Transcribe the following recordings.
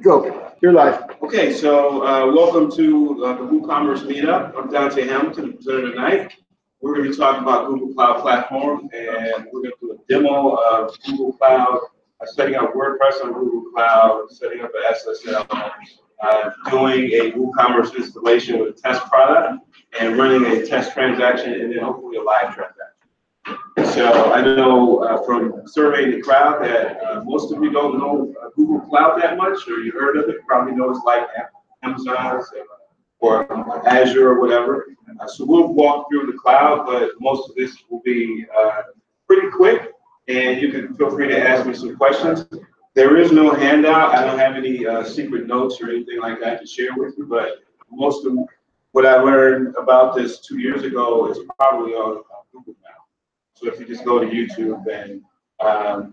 Go. You're live. Okay, so welcome to the WooCommerce Meetup. I'm Dantés Hamilton, the presenter tonight. We're going to be talking about Google Cloud Platform, and we're going to do a demo of Google Cloud, setting up WordPress on Google Cloud, setting up an SSL, doing a WooCommerce installation with a test product, and running a test transaction, and then hopefully a live transaction. So I know from surveying the crowd that most of you don't know Google Cloud that much, or you heard of it. Probably know it's like Amazon or Azure or whatever. So we'll walk through the cloud, but most of this will be pretty quick, and you can feel free to ask me some questions. There is no handout. I don't have any secret notes or anything like that to share with you, but most of what I learned about this 2 years ago is probably on Google now. So if you just go to YouTube and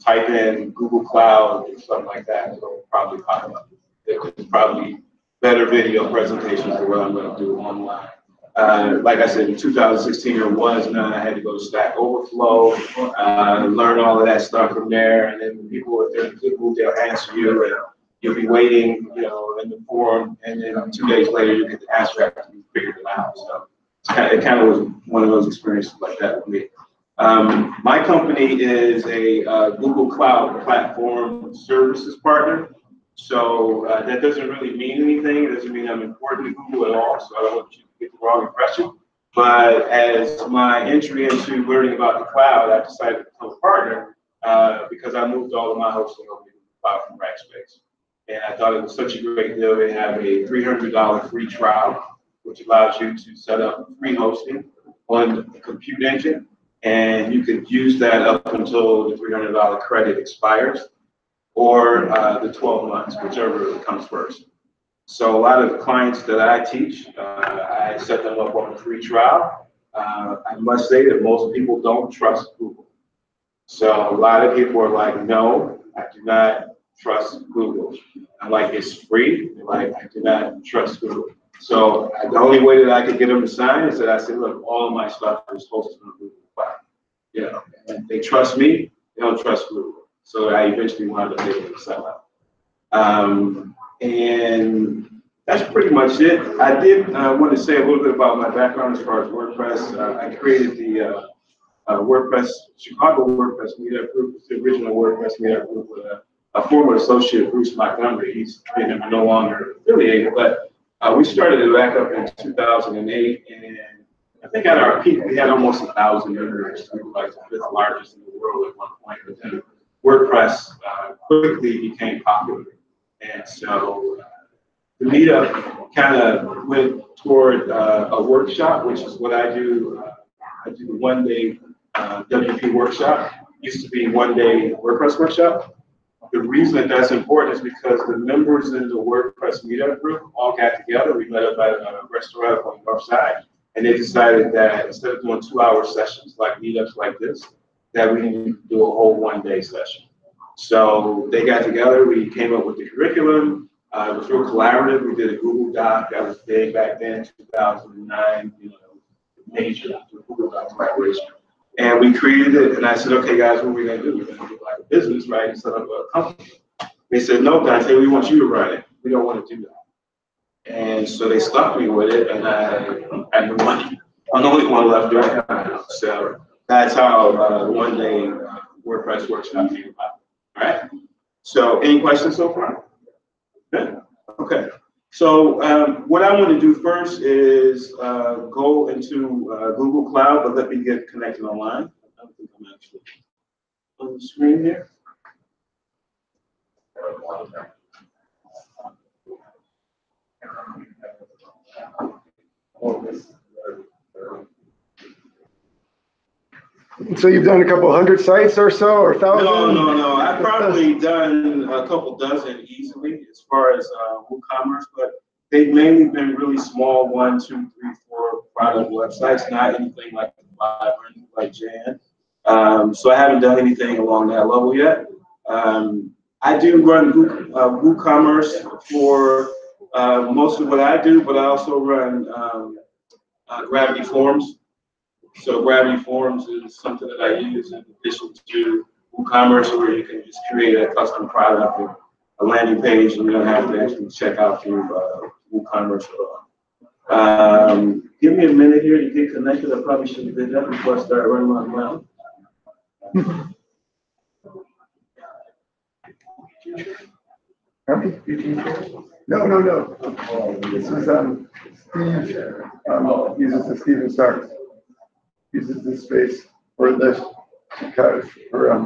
type in Google Cloud or something like that, it'll probably pop up. There's probably better video presentations for what I'm going to do online. Like I said, in 2016 there was none. I had to go to Stack Overflow, learn all of that stuff from there, and then when people are there, they'll answer you, and you'll be waiting, you know, in the forum, and then 2 days later you get the answer after you figured it out. So it kind of was one of those experiences like that for me. My company is a Google Cloud Platform Services partner. So that doesn't really mean anything. It doesn't mean I'm important to Google at all. So I don't want you to get the wrong impression. But as my entry into learning about the cloud, I decided to become a partner because I moved all of my hosting over to Google Cloud from Rackspace. And I thought it was such a great deal. They have a $300 free trial, which allows you to set up free hosting on the compute engine. And you could use that up until the $300 credit expires, or the 12 months, whichever comes first. So a lot of the clients that I teach, I set them up on a free trial. I must say that most people don't trust Google. So a lot of people are like, no, I do not trust Google. I'm like, it's free. They're like, I do not trust Google. So the only way that I could get them to sign is that I said, look, all of my stuff is hosted on Google Cloud. You know, and they trust me, they don't trust Google. So I eventually wound up able to sell out. And that's pretty much it. I did want to say a little bit about my background as far as WordPress. I created the WordPress, Chicago WordPress Meetup group, the original WordPress Meetup group with a former associate, Bruce Montgomery. He's no longer affiliated, but we started it back up in 2008, and I think at our peak we had almost 1,000 members. We were like the fifth largest in the world at one point. But then WordPress quickly became popular, and so the meetup kind of went toward a workshop, which is what I do. I do the one-day WP workshop. Used to be one-day WordPress workshop. The reason that that's important is because the members in the WordPress meetup group all got together. We met up at a restaurant on the north side, and they decided that instead of doing 2-hour sessions like meetups like this, that we need to do a whole one-day session. So they got together. We came up with the curriculum. It was real collaborative. We did a Google Doc. That was big back then, 2009. You know, major Google Doc collaboration. And we created it, and I said, okay, guys, what are we going to do? We're going to do like a business, right, and set up a company. They said, no, Dante, we want you to run it. We don't want to do that. And so they stuck me with it, and I'm the only one left doing it now. So that's how the one-day WordPress workshop came about. All right? So any questions so far? Good? Okay. So what I want to do first is go into Google Cloud, but let me get connected online. I don't think I'm actually on the screen here. So you've done a couple hundred sites or so, or 1,000? No. I've probably done a couple dozen easily as far as WooCommerce, but they've mainly been really small 1, 2, 3, 4 product websites, not anything like 500 like Jan. So I haven't done anything along that level yet. I do run WooCommerce for most of what I do, but I also run Gravity Forms. So Gravity Forms is something that I use in addition to WooCommerce, where you can just create a custom product and a landing page, and you don't have to actually check out through WooCommerce. Give me a minute here to get connected. I probably should have did that before I start running my mouth. No. This is Steve. Uses the Steven Starks. Uses this space for the Chicago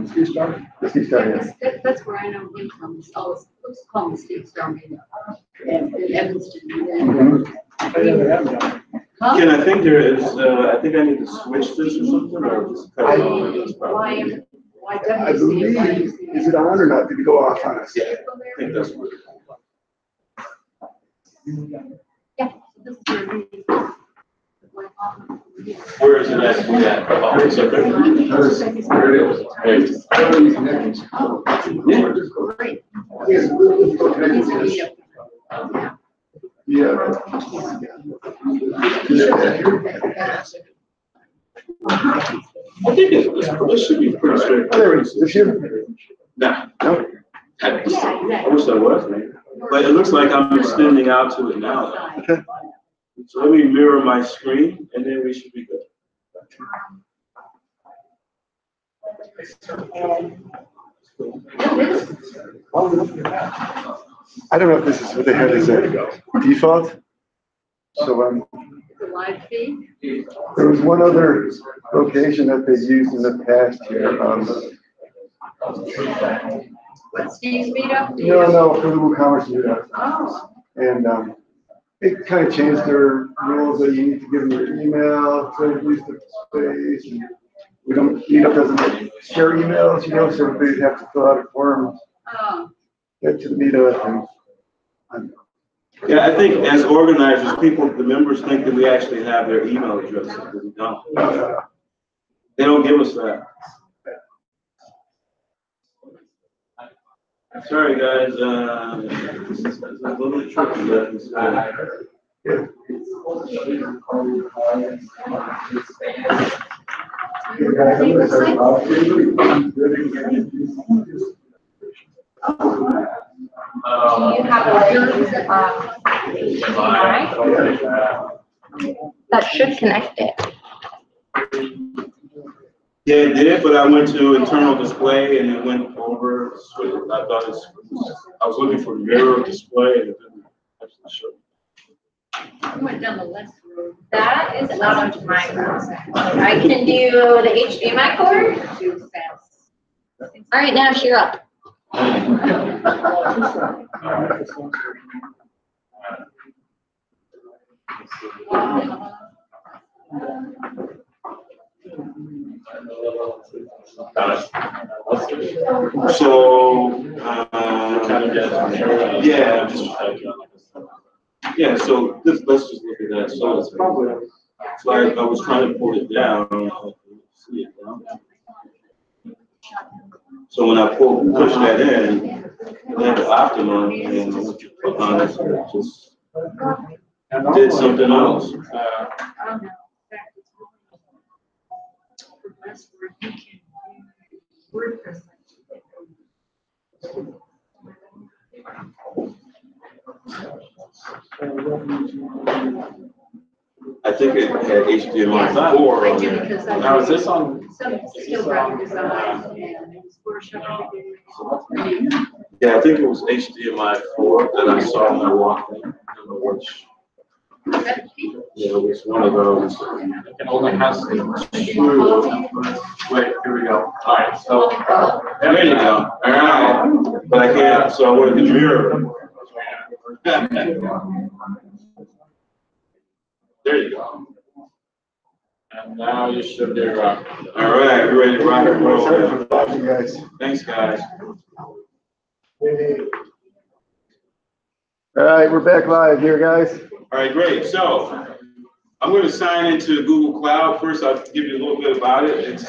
Steve Stark. The Steve Stark. Yeah, that's where I know him from. It's always call him Steve Stark. And Evanston. Ken, I think there is. I think I need to switch this or something, or just cut it off. I believe, is it on or not? Did it go off on us? Yeah, I think that's what it is. Yeah. Where is it at? Yeah. Oh, it's up there. There it is. There it is. Yeah. I think this should be pretty straightforward. There it is. This here? Nah. No. I wish I was, man. But it looks like I'm extending out to it now. Okay. So let me mirror my screen, and then we should be good. I don't know if this is what they have as a default. So The live feed. there was one other location that they used in the past here. What, Steve's Meetup? No, for the WooCommerce Meetup. Oh. And it kind of changed their rules that you need to give them your email to use the space. And we don't, Meetup doesn't share emails, so everybody have to fill out a form, Oh. get to the Meetup. And Yeah, I think as organizers, the members think that we actually have their email addresses, but we don't. They don't give us that. Sorry, guys. This is a little tricky. Do you have a that should connect it? Yeah, it did, but I went to internal display and it went over. I thought I was looking for mirror display and it didn't actually show. I went down the left road. That is not onto my browser. I can do the HDMI cord. Too fast. All right, now you're up. So, yeah, so let's just look at that. So it's probably, it's like I was trying to pull it down. See it down. So when I push that in, then the Optima and on it just did something else. WordPress. I think it had HDMI 4 I on do it. because Now, is this on? some still graphic design and Photoshop. Yeah, I think it was HDMI 4 that I saw when I walked in. I don't know which. Yeah, it was one of those. It only has two. Wait, here we go. All right, so. There you go. All right. But I can't, so I wanted to mirror. There you go. And now you should be right. All right, we're ready to rock and roll. sorry for the box, you guys. Thanks, guys. All right, we're back live here, guys. All right, great. So I'm going to sign into Google Cloud. First, I'll give you a little bit about it. It's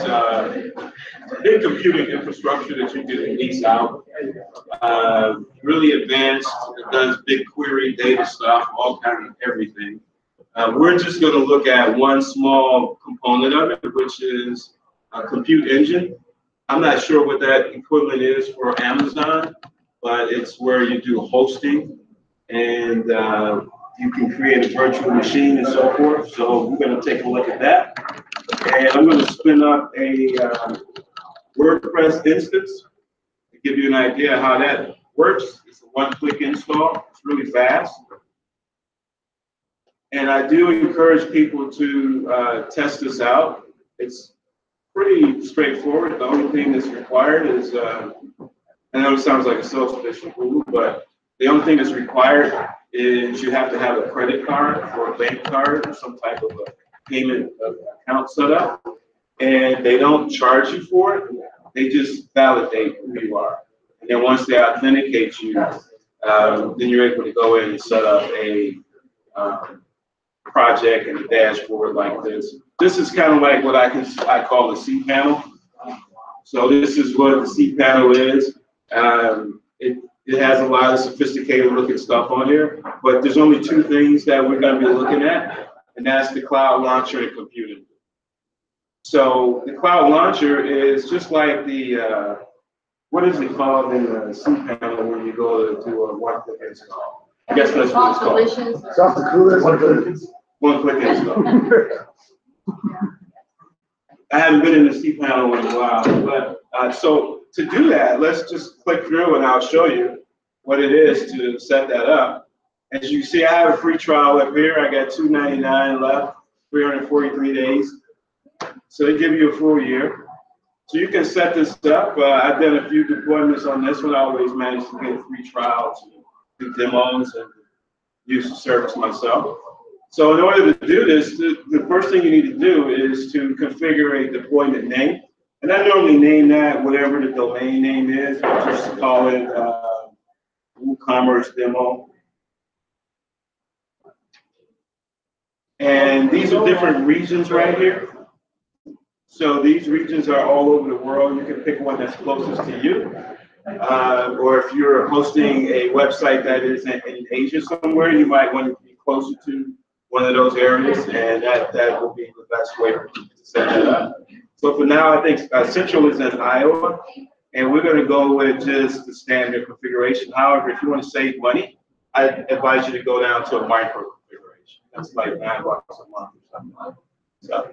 big computing infrastructure that you can lease out. Really advanced. It does BigQuery data stuff, all kinds of everything. We're just going to look at one small component of it, which is a compute engine. I'm not sure what that equivalent is for Amazon. but it's where you do hosting and you can create a virtual machine and so forth. So we're going to take a look at that. And I'm going to spin up a WordPress instance to give you an idea how that works. It's a one-click install. It's really fast. And I do encourage people to test this out. It's pretty straightforward. The only thing that's required is, I know it sounds like a sales pitch for Google, but the only thing that's required is you have to have a credit card or a bank card or some type of a payment account set up. And they don't charge you for it. They just validate who you are. And then once they authenticate you, then you're able to go in and set up a project and a dashboard like this. This is kind of like what I call the cPanel. So this is what the cPanel is. It has a lot of sophisticated looking stuff on here, but there's only two things that we're going to be looking at, and that's the cloud launcher and computing. So the cloud launcher is just like the, what is it called in the cPanel when you go to do a one-click install? I guess that's what it's called. Delicious. Sounds the coolest. One-click install. I haven't been in the cPanel in a while, but so to do that, let's just click through and I'll show you what it is to set that up. As you see, I have a free trial up here. I got $2.99 left, 343 days. So they give you a full year. So you can set this up. I've done a few deployments on this one. I always manage to get a free trial to do demos and use the service myself. So in order to do this, the first thing you need to do is to configure a deployment name. And I normally name that whatever the domain name is. I'll just call it WooCommerce demo. And these are different regions right here. So these regions are all over the world. You can pick one that's closest to you. Or if you're hosting a website that is in Asia somewhere, you might want to be closer to one of those areas, and that will be the best way to set that up. So for now, I think Central is in Iowa, and we're going to go with just the standard configuration. However, if you want to save money, I advise you to go down to a micro configuration. That's like $9 a month or something. So,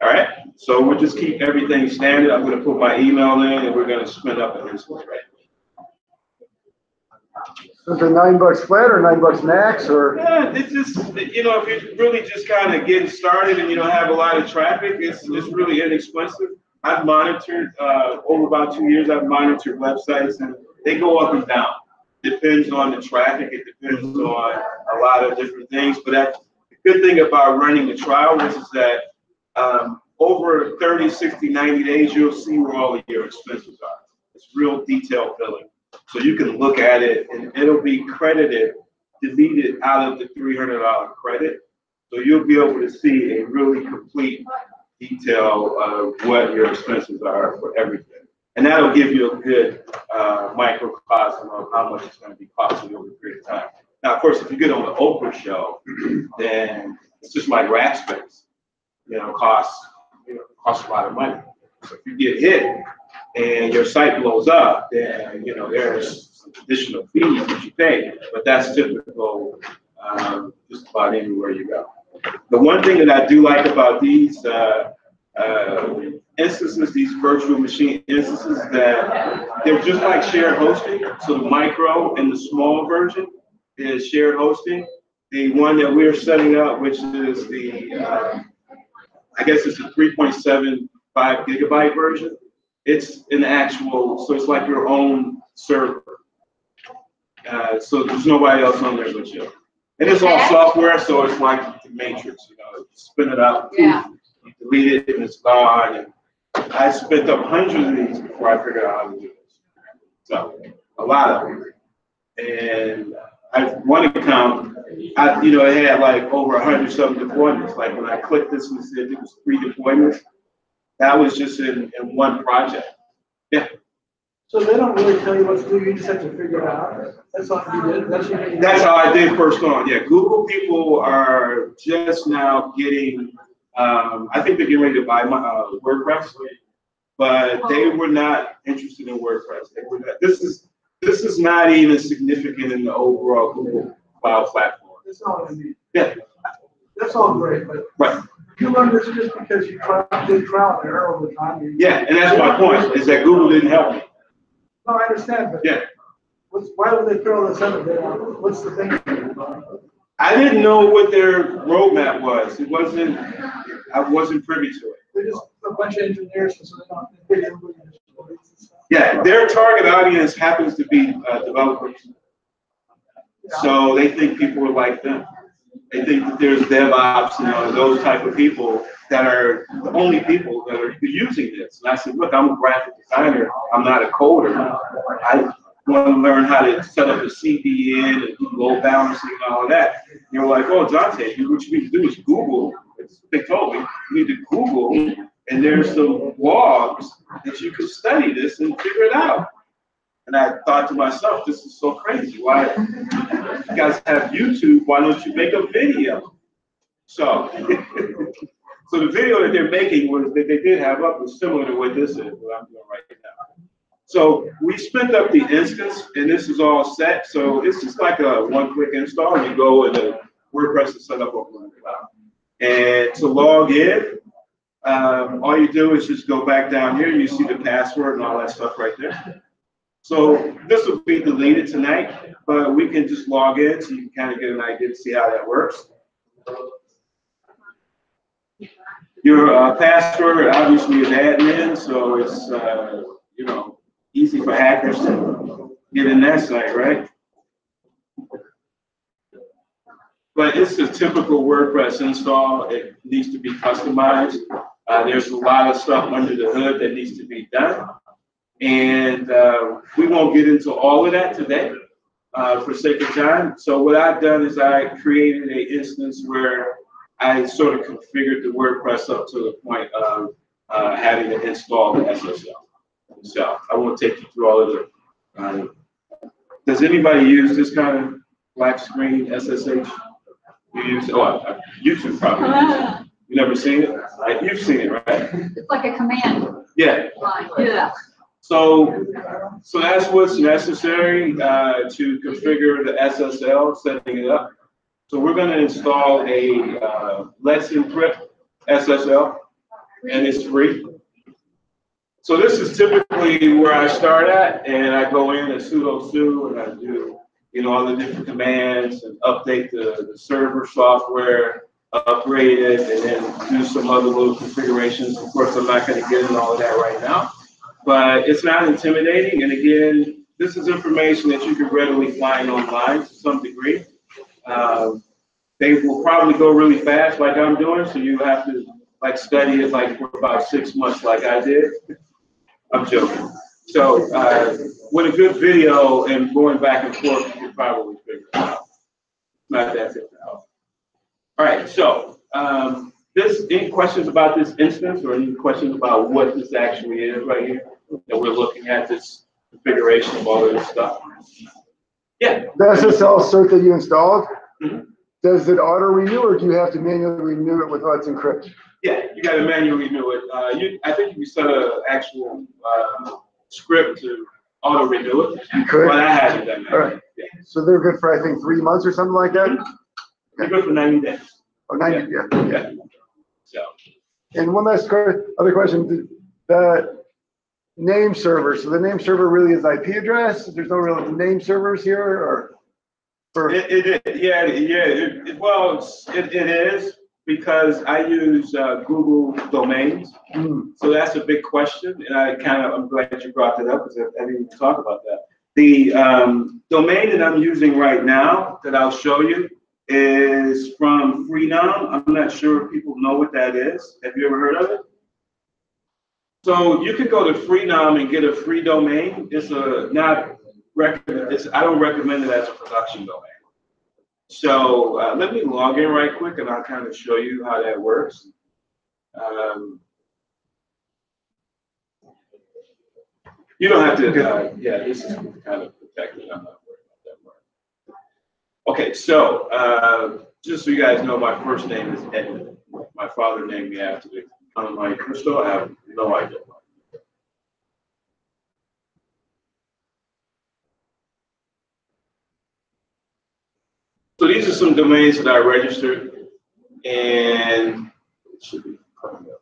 all right. So we'll just keep everything standard. I'm going to put my email in, and we're going to spin up an instance right now. Is it $9 flat or $9 max or? Yeah, it's just, if you're really just kind of getting started and you don't have a lot of traffic, it's really inexpensive. I've monitored, over about 2 years, I've monitored websites and they go up and down. Depends on the traffic, it depends on a lot of different things. But the good thing about running the trial is that over 30, 60, 90 days, you'll see where all of your expenses are. It's real detailed billing. So you can look at it and it'll be credited, deleted out of the $300 credit. So you'll be able to see a really complete detail of what your expenses are for everything. And that'll give you a good microcosm of how much it's going to be costing you over a period of time. Now, of course, if you get on the Oprah show, then it's just like Rackspace. Costs a lot of money. So if you get hit and your site blows up, then there's some additional fees that you pay, but that's typical just about anywhere you go. The one thing that I do like about these instances, these virtual machine instances, that they're just like shared hosting. So the micro and the small version is shared hosting. The one that we're setting up, which is the I guess it's a 3.75 gigabyte version. It's an actual, so it's like your own server. So there's nobody else on there but you. And it's all software, so it's like the Matrix, you spin it up, Yeah. you delete it, and it's gone. And I spent up hundreds of these before I figured out how to do this. So a lot of them. And one account, it had like over 100-something deployments. Like when I clicked this and said it was 3 deployments, that was just in one project. Yeah. So they don't really tell you what to do, you just have to figure it out. That's all you did. That's how I did first on. Yeah, Google people are just now getting, I think they're getting ready to buy my WordPress, but they were not interested in WordPress. They were not, this this is not even significant in the overall Google Cloud platform. That's all I need. Yeah, That's all great, but right. you learned this just because you did trial and error over time. Yeah, and that's my point, is that Google didn't help me. No, I understand, but Yeah. why would they throw this in there? What's the thing? I didn't know what their roadmap was. I wasn't privy to it. They're just a bunch of engineers, so they don't hit everybody. Yeah, their target audience happens to be developers. So they think people are like them. They think that there's DevOps and those type of people that are the only people that are using this. And I said, look, I'm a graphic designer. I'm not a coder. I want to learn how to set up a CDN and do load balancing and all of that. And they were like, oh, Dante, what you need to do is Google. That's what they told me. You need to Google, and there's some blogs that you can study this and figure it out. And I thought to myself, this is so crazy. Why, if you guys have YouTube, why don't you make a video? So, so the video that they're making that they did have up was similar to what this is, what I'm doing right now. So we spent up the instance, and this is all set. So it's just like a one-click install. You go and the WordPress is set up on the cloud. And to log in, all you do is just go back down here. You see the password and all that stuff right there. So this will be deleted tonight, but we can just log in so you can kind of get an idea to see how that works. Your password obviously is admin, so it's easy for hackers to get in that site, right? But it's a typical WordPress install. It needs to be customized. There's a lot of stuff under the hood that needs to be done. And we won't get into all of that today for sake of time. So what I've done is I created an instance where I sort of configured the WordPress up to the point of having to install the SSL. So I won't take you through all of the. Does anybody use this kind of black screen SSH? You use YouTube probably. You never seen it? Right? You've seen it, right? It's like a command Yeah. line. Yeah. So that's what's necessary to configure the SSL, setting it up. So we're going to install a Let's Encrypt SSL, and it's free. So this is typically where I start at, and I go in and sudo su, and I do all the different commands and update the server software, upgrade it, and then do some other little configurations. Of course, I'm not going to get into all of that right now. But it's not intimidating, and again, this is information that you can readily find online to some degree. They will probably go really fast, like I'm doing, so you have to study it for about 6 months, like I did. I'm joking. So with a good video and going back and forth, you can probably figure it out. Not that difficult. All right, so any questions about this instance, or any questions about what this actually is right here? That we're looking at this configuration of all of this stuff. Yeah. The SSL cert that you installed, does it auto renew, or do you have to manually renew it with Let's Encrypt? Yeah, you got to manually renew it. I think you set an actual script to auto renew it. You could. But I haven't done that. All right. Yeah. So they're good for, I think, 3 months or something like that? They're good for 90 days. Oh, 90, yeah. So. And one last other question. The name server. So the name server really is IP address? There's no real name servers here, or? It is, because I use Google domains. So that's a big question, and I'm glad you brought that up, because I didn't even talk about that. The domain that I'm using right now that I'll show you is from Freenom. I'm not sure if people know what that is. Have you ever heard of it? So you can go to Freenom and get a free domain. It's I don't recommend it as a production domain. So let me log in right quick, and I'll kind of show you how that works. You don't have to, this is kind of protected. I'm not worried about that part. Okay, so just so you guys know, my first name is Edmund. My father named me after the Monte Cristo. I have no idea why. So these are some domains that I registered, and it should be coming up.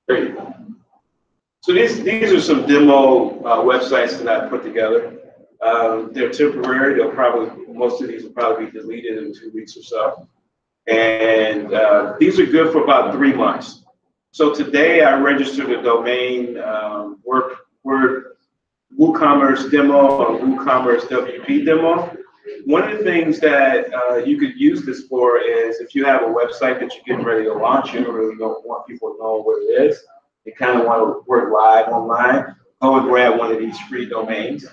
There you go. So these are some demo websites that I put together. They're temporary. Most of these will probably be deleted in 2 weeks or so. And these are good for about 3 months. So today I registered a domain, WooCommerce demo or WooCommerce WP demo. One of the things that you could use this for is if you have a website that you're getting ready to launch, you really don't want people to know what it is. You kind of want to work live online. Go and grab one of these free domains,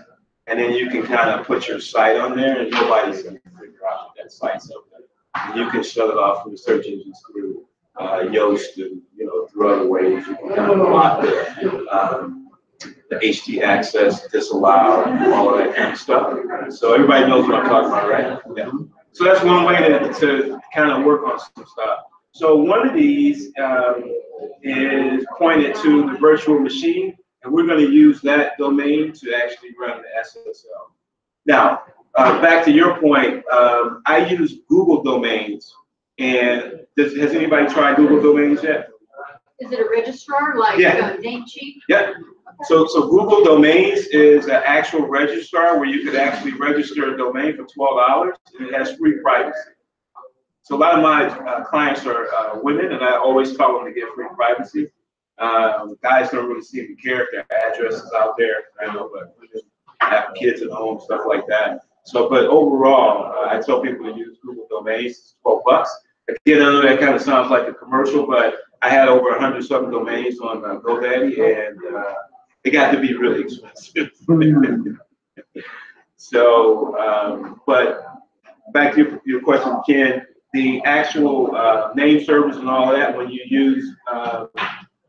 and then you can kind of put your site on there, and nobody's going to figure out that site's up there. You can shut it off from the search engines through Yoast and through other ways. You can kind of block the HT access, disallow, all of that kind of stuff. So everybody knows what I'm talking about, right? Yeah. So that's one way to kind of work on some stuff. So one of these is pointed to the virtual machine, and we're going to use that domain to actually run the SSL. Now, back to your point, I use Google domains, and has anybody tried Google domains yet? Is it a registrar like Namecheap? Yeah. So Google Domains is an actual registrar where you could actually register a domain for $12, and it has free privacy. So a lot of my clients are women, and I always tell them to get free privacy. Guys don't really seem to care if their address is out there, but women have kids at home, stuff like that. So, but overall, I tell people to use Google Domains. It's $12. Again, I know that kind of sounds like a commercial, but I had over 100-something domains on GoDaddy, and they got to be really expensive. So, but back to your question, Ken, the actual name servers and all of that, when you use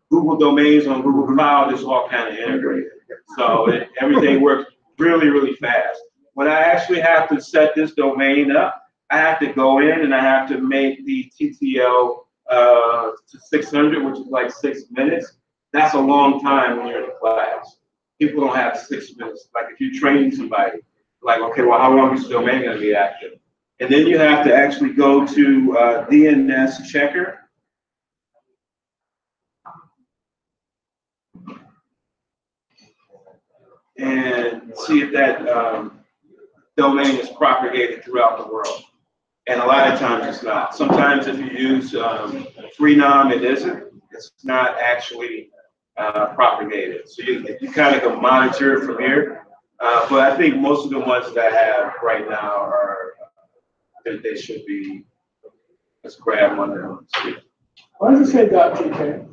Google domains on Google Cloud, it's all kind of integrated. So everything works really, really fast. When I actually have to set this domain up, I have to go in and I have to make the TTL to 600, which is like 6 minutes. That's a long time when you're in a class. People don't have 6 minutes. Like if you're training somebody, like, okay, well, how long is the domain going to be active? And then you have to actually go to DNS checker. And see if that domain is propagated throughout the world. And a lot of times it's not. Sometimes if you use Freenom, it isn't. It's not actually propagated. So you kind of can monitor it from here. But I think most of the ones that I have right now are, they should be, let's grab one of them. Why does it say .tk?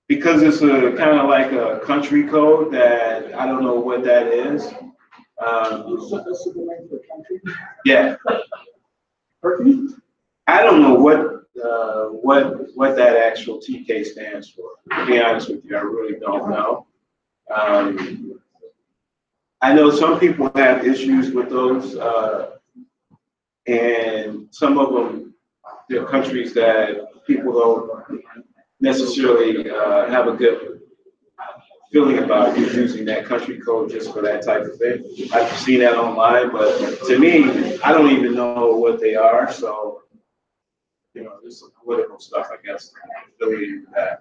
Because it's a kind of like a country code that I don't know what that is. This is the domain for country? Yeah. Turkey? I don't know what that actual TK stands for. To be honest with you, I really don't know. I know some people have issues with those, and some of them, there are countries that people don't necessarily have a good feeling about using that country code just for that type of thing. I've seen that online, but to me, I don't even know what they are. So, there's some political stuff, I guess, affiliated with that,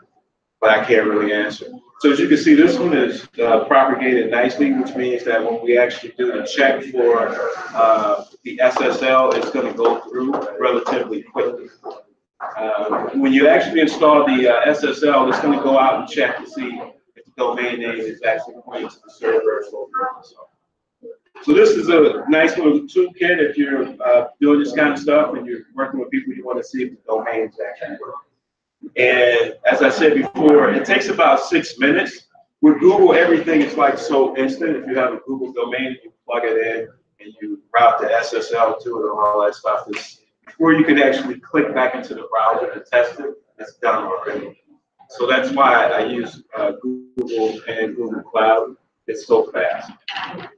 but I can't really answer. So as you can see, this one is propagated nicely, which means that when we actually do the check for the SSL, it's going to go through relatively quickly. When you actually install the SSL, it's going to go out and check to see if the domain name is actually pointing to the server. So this is a nice little toolkit if you're doing this kind of stuff and you're working with people, you want to see if the domains actually work. And as I said before, it takes about 6 minutes. With Google, everything is like so instant. If you have a Google domain, you plug it in and you route the SSL to it and all that stuff. Before you can actually click back into the browser to test it, it's done already. So that's why I use Google and Google Cloud. It's so fast.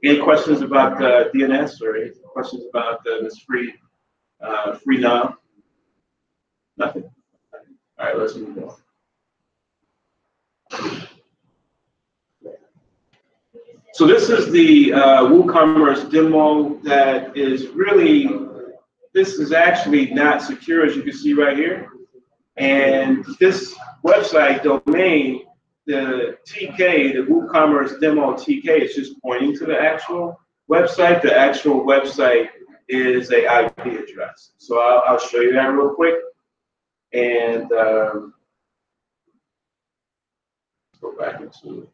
Any questions about DNS or any questions about this Freenom? Nothing. All right, let's move on. So this is the WooCommerce demo that is really, this is actually not secure, as you can see right here. And this website domain, the TK, the WooCommerce demo TK, is just pointing to the actual website. The actual website is a IP address. So I'll show you that real quick. And go back into it.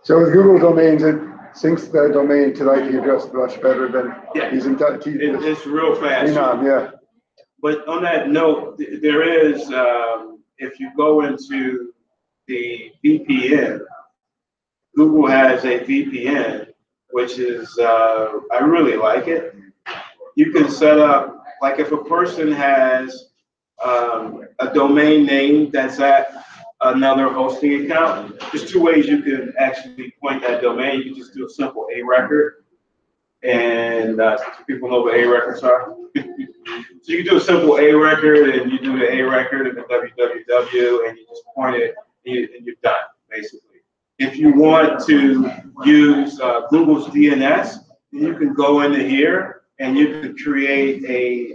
So with Google domains, it syncs the domain to the IP address much better than using It's real fast. Yeah. But on that note, there is, if you go into the VPN, Google has a VPN, which is, I really like it. You can set up, like if a person has a domain name that's at another hosting account, there's two ways you can actually point that domain. You can just do a simple A record, and people know what A records are. So you can do a simple A record, and you do the A record and the www, and you just point it, and you're done, basically. If you want to use Google's DNS, you can go into here, and you can create a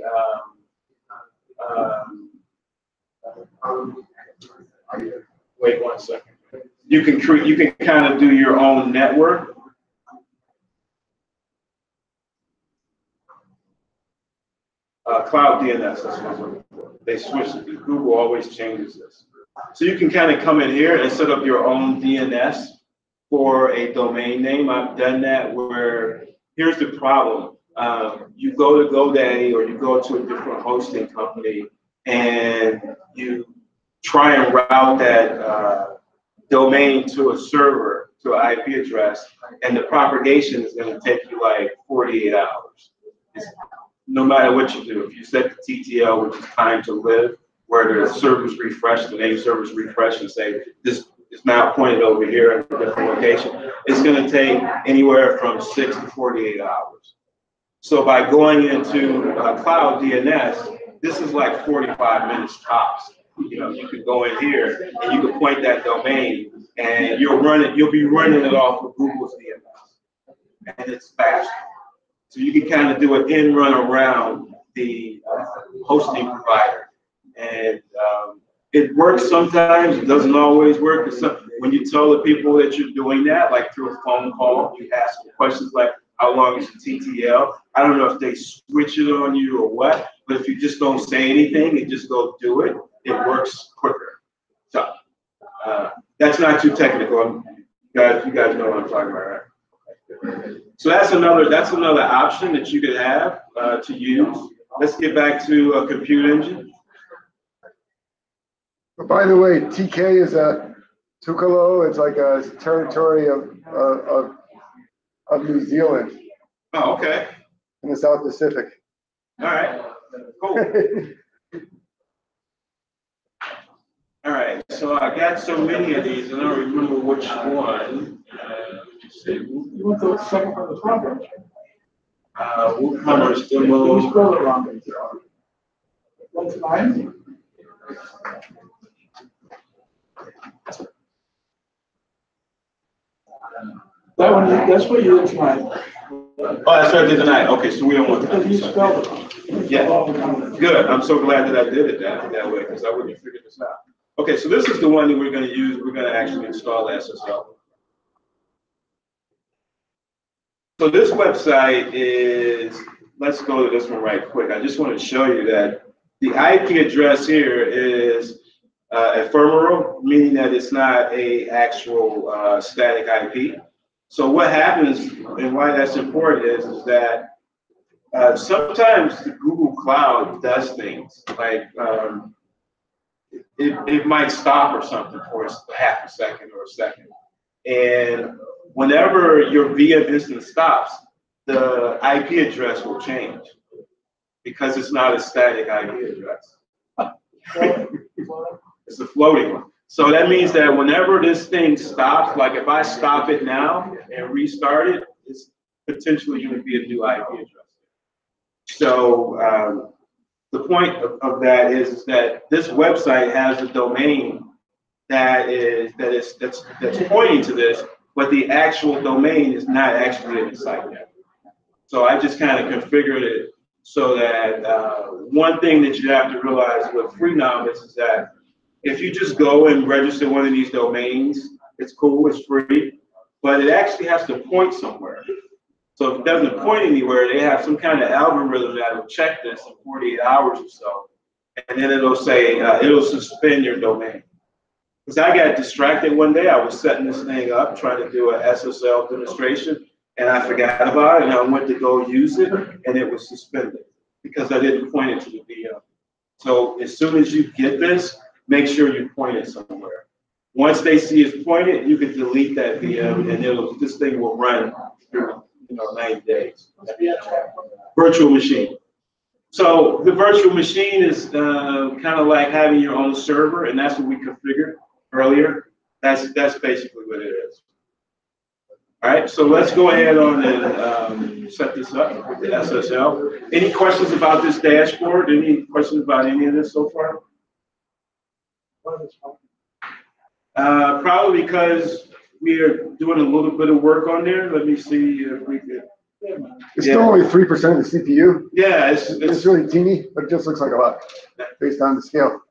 wait 1 second. You can kind of do your own network. Cloud DNS, that's what they switched it. Google always changes this. So you can kind of come in here and set up your own DNS for a domain name. I've done that where, here's the problem. You go to GoDaddy or you go to a different hosting company and you try and route that domain to a server, to an IP address, and the propagation is going to take you like 48 hours. No matter what you do, if you set the TTL, which is time to live, where the servers refresh, the name servers refresh and say, this is now pointed over here at a different location, it's going to take anywhere from 6 to 48 hours. So by going into Cloud DNS, this is like 45 minutes tops. You know, you could go in here and you could point that domain, and you'll be running it off of Google's DNS, and it's fast. So you can kind of do an in run around the hosting provider, and it works sometimes. It doesn't always work. When you tell the people that you're doing that, like through a phone call, you ask questions like, "How long is the TTL?" I don't know if they switch it on you or what, but if you just don't say anything and just go do it, it works quicker. So that's not too technical. You guys know what I'm talking about, right? So that's another option that you could have to use. Let's get back to a compute engine. But by the way, TK is a Tukalo. It's like a territory of New Zealand. Oh, okay. In the South Pacific. All right. Cool. All right. So I got so many of these, and I don't remember which one. You want the second from the top, right? WooCommerce You demo. scroll it wrong. 1 to 9. That one, that's what you did tonight. Oh, that's what I did tonight. Okay, so we don't want Because you that. spelled it wrong. Yeah. Good. I'm so glad that I did it that way, because I wouldn't have figured this out. Okay, so this is the one that we're going to use. We're going to actually install SSL. So this website is, let's go to this one right quick. I just want to show you that the IP address here is ephemeral, meaning that it's not a actual static IP. So what happens and why that's important is that sometimes the Google Cloud does things like it might stop or something for half a second or a second. And whenever your VM instance stops, the IP address will change because it's not a static IP address. It's a floating one. So that means that whenever this thing stops, like if I stop it now and restart it, potentially going to be a new IP address. So the point of that is that this website has a domain that's pointing to this, but the actual domain is not actually in the site yet. So I just kind of configured it so that one thing that you have to realize with Freenom is that if you just go and register one of these domains, it's cool, it's free, but it actually has to point somewhere. So if it doesn't point anywhere, they have some kind of algorithm that will check this in 48 hours or so, and then it'll say, it'll suspend your domain. Because I got distracted one day, I was setting this thing up, trying to do an SSL demonstration, and I forgot about it, and I went to go use it, and it was suspended because I didn't point it to the VM. So as soon as you get this, make sure you point it somewhere. Once they see it's pointed, you can delete that VM, and this thing will run through 90 days. Virtual machine. So the virtual machine is kind of like having your own server, and that's what we configured earlier. That's basically what it is. All right, so let's go ahead on and set this up with the SSL. Any questions about this dashboard? Any questions about any of this so far? Probably because we are doing a little bit of work on there. Let me see if we can. It's still only 3% of the CPU. Yeah, It's really teeny, but it just looks like a lot based on the scale.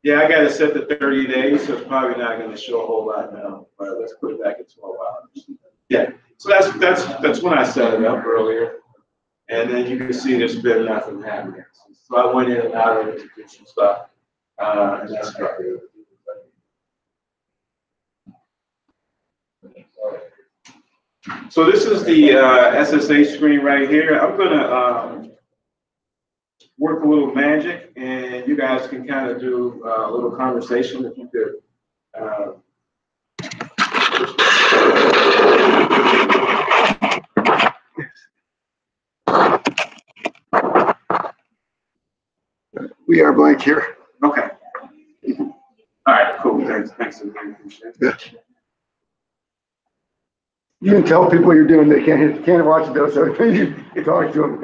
Yeah, I got it set to 30 days, so it's probably not going to show a whole lot now. But let's put it back at 12 hours. Yeah, so that's when I set it up earlier, and then you can see there's been nothing happening. So I went in and out of it to do some stuff, and that's great. So this is the SSA screen right here. I'm gonna work a little magic, and you guys can kind of do a little conversation if you could. We are blank here. Okay. All right. Cool. Thanks. Yeah. You can tell people you're doing. They can't watch it though, so you talk to them.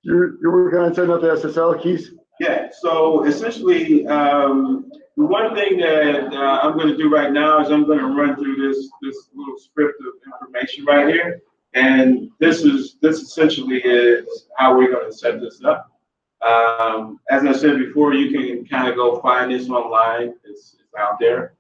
You're working on setting up the SSL keys. Yeah. So essentially, the one thing that I'm going to do right now is I'm going to run through this little script of information right here, and this essentially is how we're going to set this up. As I said before, you can kind of go find this online. It's out there.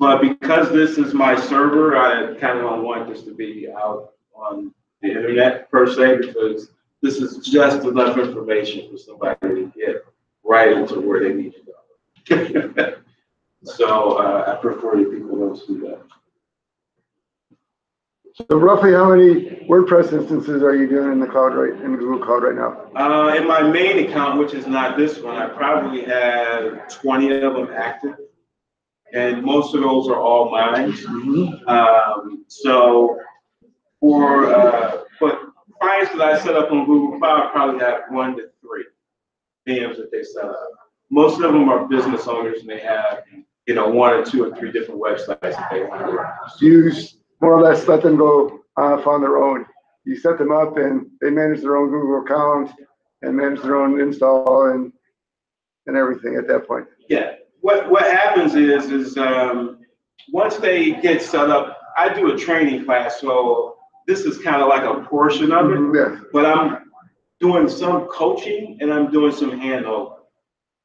But because this is my server, I kind of don't want this to be out on the internet per se, because this is just enough information for somebody to get right into where they need to go. So I prefer that people don't do that. So roughly how many WordPress instances are you doing in the cloud in the Google Cloud right now? In my main account, which is not this one, I probably have 20 of them active. And most of those are all mine. So but clients that I set up on Google Cloud probably have 1 to 3 VMs that they set up. Most of them are business owners, and they have 1 or 2 or 3 different websites that they want to run. You more or less let them go off on their own. You set them up, and they manage their own Google account and manage their own install and everything at that point. Yeah. What happens is once they get set up, I do a training class, so this is kind of like a portion of it. Yeah. But I'm doing some coaching and I'm doing some handover.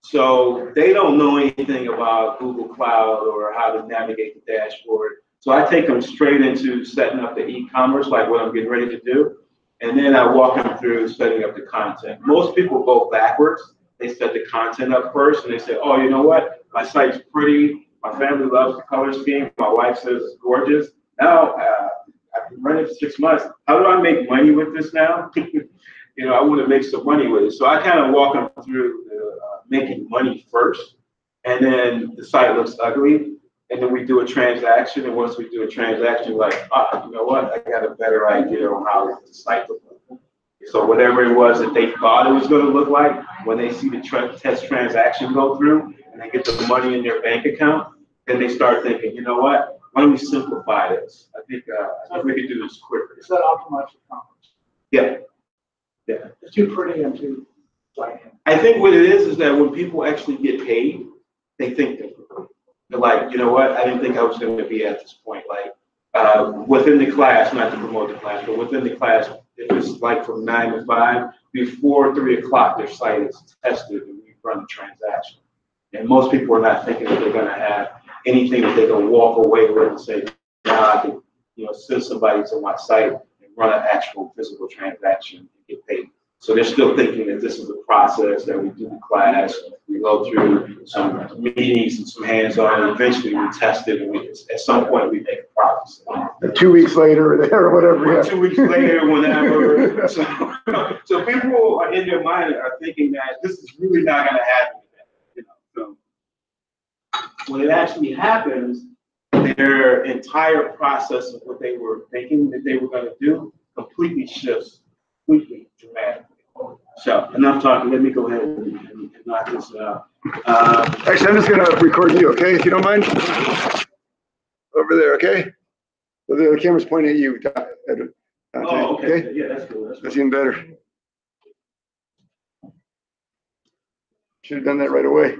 So they don't know anything about Google Cloud or how to navigate the dashboard. So I take them straight into setting up the e-commerce, like what I'm getting ready to do, and then I walk them through setting up the content. Most people go backwards. They set the content up first, and they say, oh, you know what? My site's pretty. My family loves the color scheme. My wife says it's gorgeous. Now, I've been running for 6 months. How do I make money with this now? I want to make some money with it. So I kind of walk them through making money first, and then the site looks ugly, and then we do a transaction. And once we do a transaction, we're like, you know what? I got a better idea on how the site looks like. So whatever it was that they thought it was going to look like, when they see the test transaction go through and they get the money in their bank account, then they start thinking, you know what? Why don't we simplify this? I think we could do this quicker. Is that optimized for commerce? Yeah. Yeah. It's too pretty and too blank. I think what it is that when people actually get paid, they think differently. They're like, you know what? I didn't think I was going to be at this point. Like within the class, not to promote the class, but within the class, if it's like from 9 to 5, before 3 o'clock, their site is tested and we run the transaction. And most people are not thinking that they're going to have anything that they can walk away with and say, now I can, send somebody to my site and run an actual physical transaction and get paid. So they're still thinking that this is a process that we do the class, we go through some meetings and some hands-on, and eventually we test it, and at some point we make a progress. 2 weeks later or whatever. Yeah. 2 weeks later, whenever. So people are in their mind are thinking that this is really not going to happen. So when it actually happens, their entire process of what they were thinking that they were going to do completely shifts, completely dramatically. So enough talking. Let me go ahead and knock this out. Actually, I'm just going to record you, okay? If you don't mind. Over there, okay? So the camera's pointing at you. Oh, okay. Yeah, that's cool. That's even better. Should have done that right away.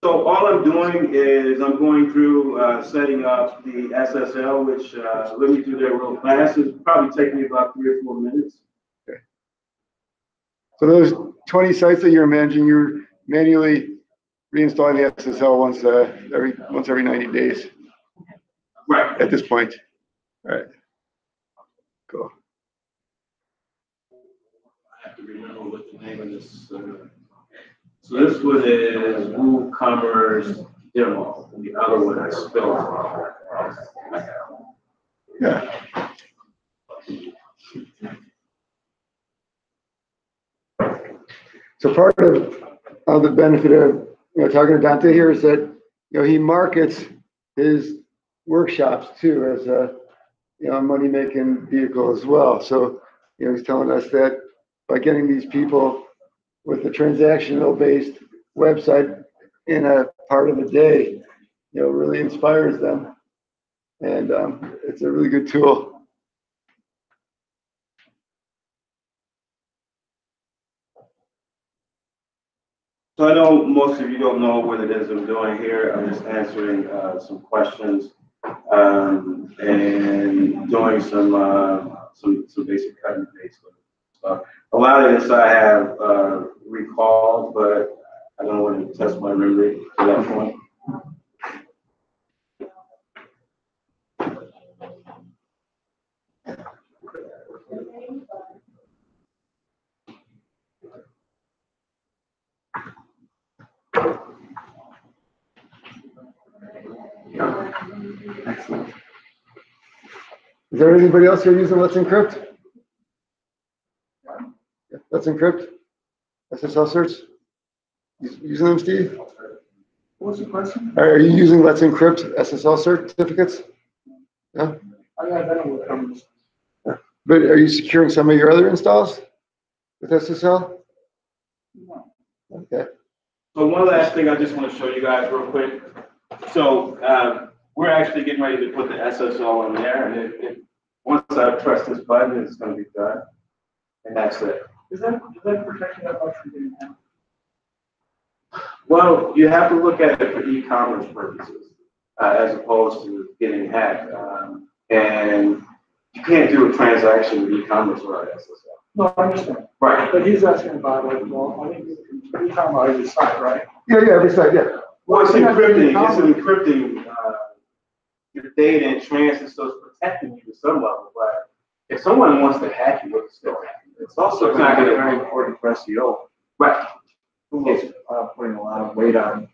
So all I'm doing is I'm going through setting up the SSL, which let me do that real fast. It'll probably take me about 3 or 4 minutes. Okay. So those 20 sites that you're managing, you're manually reinstalling the SSL once every 90 days. Right. At this point. All right. Cool. I have to remember what the name of this. So this one is WooCommerce Demo, and the other one is spelled. Yeah. So part of the benefit of talking to Dante here is that he markets his workshops too as a money making vehicle as well. So he's telling us that by getting these people with a transactional based website in a part of the day, really inspires them, and it's a really good tool. So I know most of you don't know what it is I'm doing here. I'm just answering some questions and doing some basic cut and paste stuff. A lot of this I have recalled, but I don't want to test my memory to that point. Excellent. Is there anybody else here using Let's Encrypt? Let's Encrypt? SSL certs? Using them, Steve? What's the question? Are you using Let's Encrypt SSL certificates? Yeah? I don't know what comes. But are you securing some of your other installs with SSL? No. Okay. So one last thing I just want to show you guys real quick. So we're actually getting ready to put the SSL in there, and once I press this button, it's going to be done, and that's it. Does that protect you that much from getting hacked? Well, you have to look at it for e-commerce purposes, as opposed to getting hacked. And you can't do a transaction with e-commerce without SSL. No, I understand. Right. But he's asking about I think you're talking about every site, right? Yeah, every site, yeah. Well, it's encrypting your data in transit, so it's protecting you to some level. But if someone wants to hack you, it's still hacking. It's also not going to be very important for SEO. Right. Google's putting a lot of weight on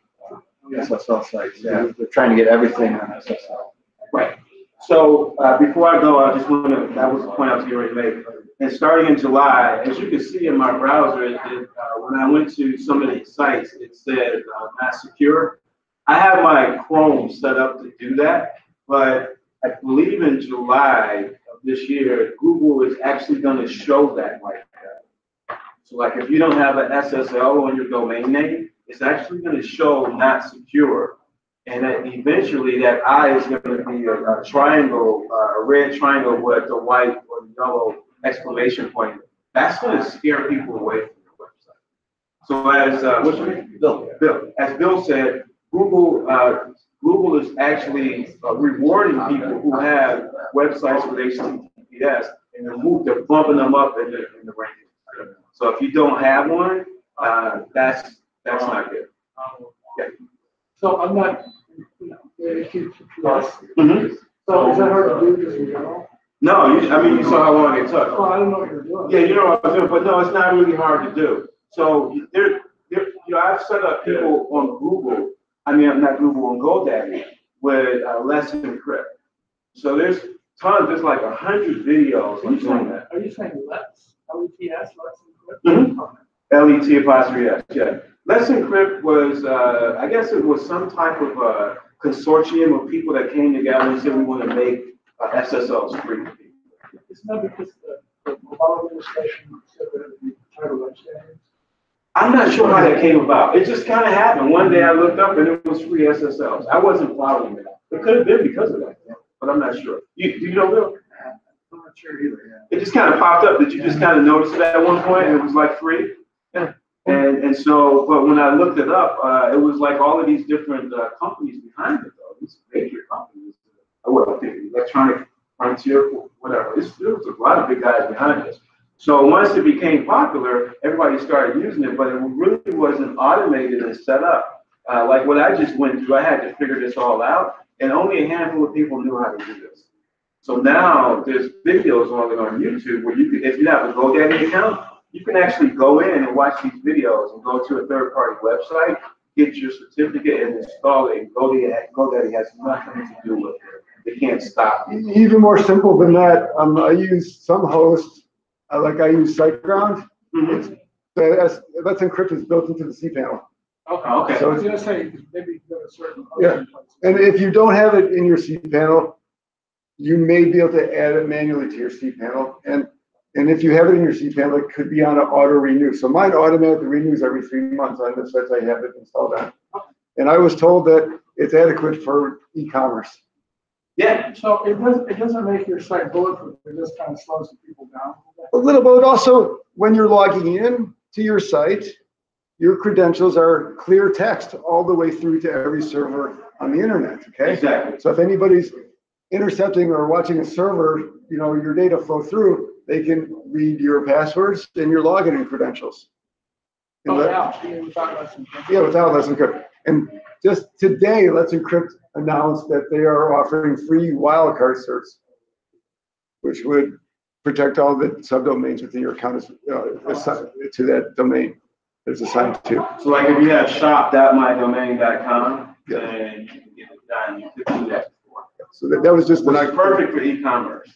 SSL sites. Yeah, they're trying to get everything on SSL. Right. So before I go, I just want to, that was the point I was getting ready to make. And starting in July, as you can see in my browser, when I went to some of these sites, it said not secure. I have my Chrome set up to do that, but I believe in July of this year, Google is actually going to show that like that. So like if you don't have an SSL on your domain name, it's actually going to show not secure. And then eventually that I is going to be a triangle, a red triangle with the white or the yellow exclamation point. That's going to scare people away from your website. So as what's your name? Bill. As Bill said, Google is actually rewarding people who have websites with HTTPS, and they're bumping them up in the rankings. So if you don't have one, that's not good. Yeah. So I'm not, HTTPS. Mm-hmm. So is that hard to do just in general? No, you saw how long it took. Well, I don't know what you're doing. Yeah, you know what I was doing, but no, it's not really hard to do. So I've set up people on Google. I mean, not Google, on GoDaddy with Let's Encrypt. So there's tons. There's like 100 videos on doing that. Are you saying Let's? Let's Encrypt? Mm-hmm. LET''S, yeah. Let's Encrypt was, I guess it was some type of consortium of people that came together and said we want to make SSLs free for people. Isn't that because the mobile administration said that it would be title web standards? I'm not sure how that came about. It just kind of happened. One day I looked up and it was free SSLs. I wasn't following it. It could have been because of that, but I'm not sure. Do you know, Bill? I'm not sure either. Yeah. It just kind of popped up. Did you just kind of notice it at one point? And it was like free? Yeah. And so, but when I looked it up, it was like all of these different companies behind it, though. These major companies. Well, the Electronic Frontier, whatever. There was a lot of big guys behind this. So once it became popular, everybody started using it, but it really wasn't automated and set up. Like what I just went through, I had to figure this all out, and only a handful of people knew how to do this. So now there's videos on YouTube where you can, if you have a GoDaddy account, you can actually go in and watch these videos and go to a third-party website, get your certificate, and install it. And GoDaddy has nothing to do with it. They can't stop you. Even more simple than that, I use some hosts, I use SiteGround. Mm-hmm. Let's Encrypt is built into the cPanel. Okay. So I was going to say, maybe you go to certain. Yeah. And if you don't have it in your cPanel, you may be able to add it manually to your cPanel. And if you have it in your cPanel, it could be on an auto renew. So mine automatically renews every 3 months on the sites I have it installed on. And I was told that it's adequate for e-commerce. Yeah. So it doesn't make your site bulletproof. It just kind of slows the people down. A little bit. Also, when you're logging in to your site, your credentials are clear text all the way through to every server on the internet. Okay. Exactly. So if anybody's intercepting or watching a server, your data flow through, they can read your passwords and your login credentials. Without Let's Encrypt. Yeah, without Let's Encrypt. And just today, Let's Encrypt announced that they are offering free wildcard certs, which would protect all the subdomains within your account to that domain it's assigned to. So like if you have shop.mydomain.com, then you can get it done. You could do that before. So that was just It's perfect for e-commerce.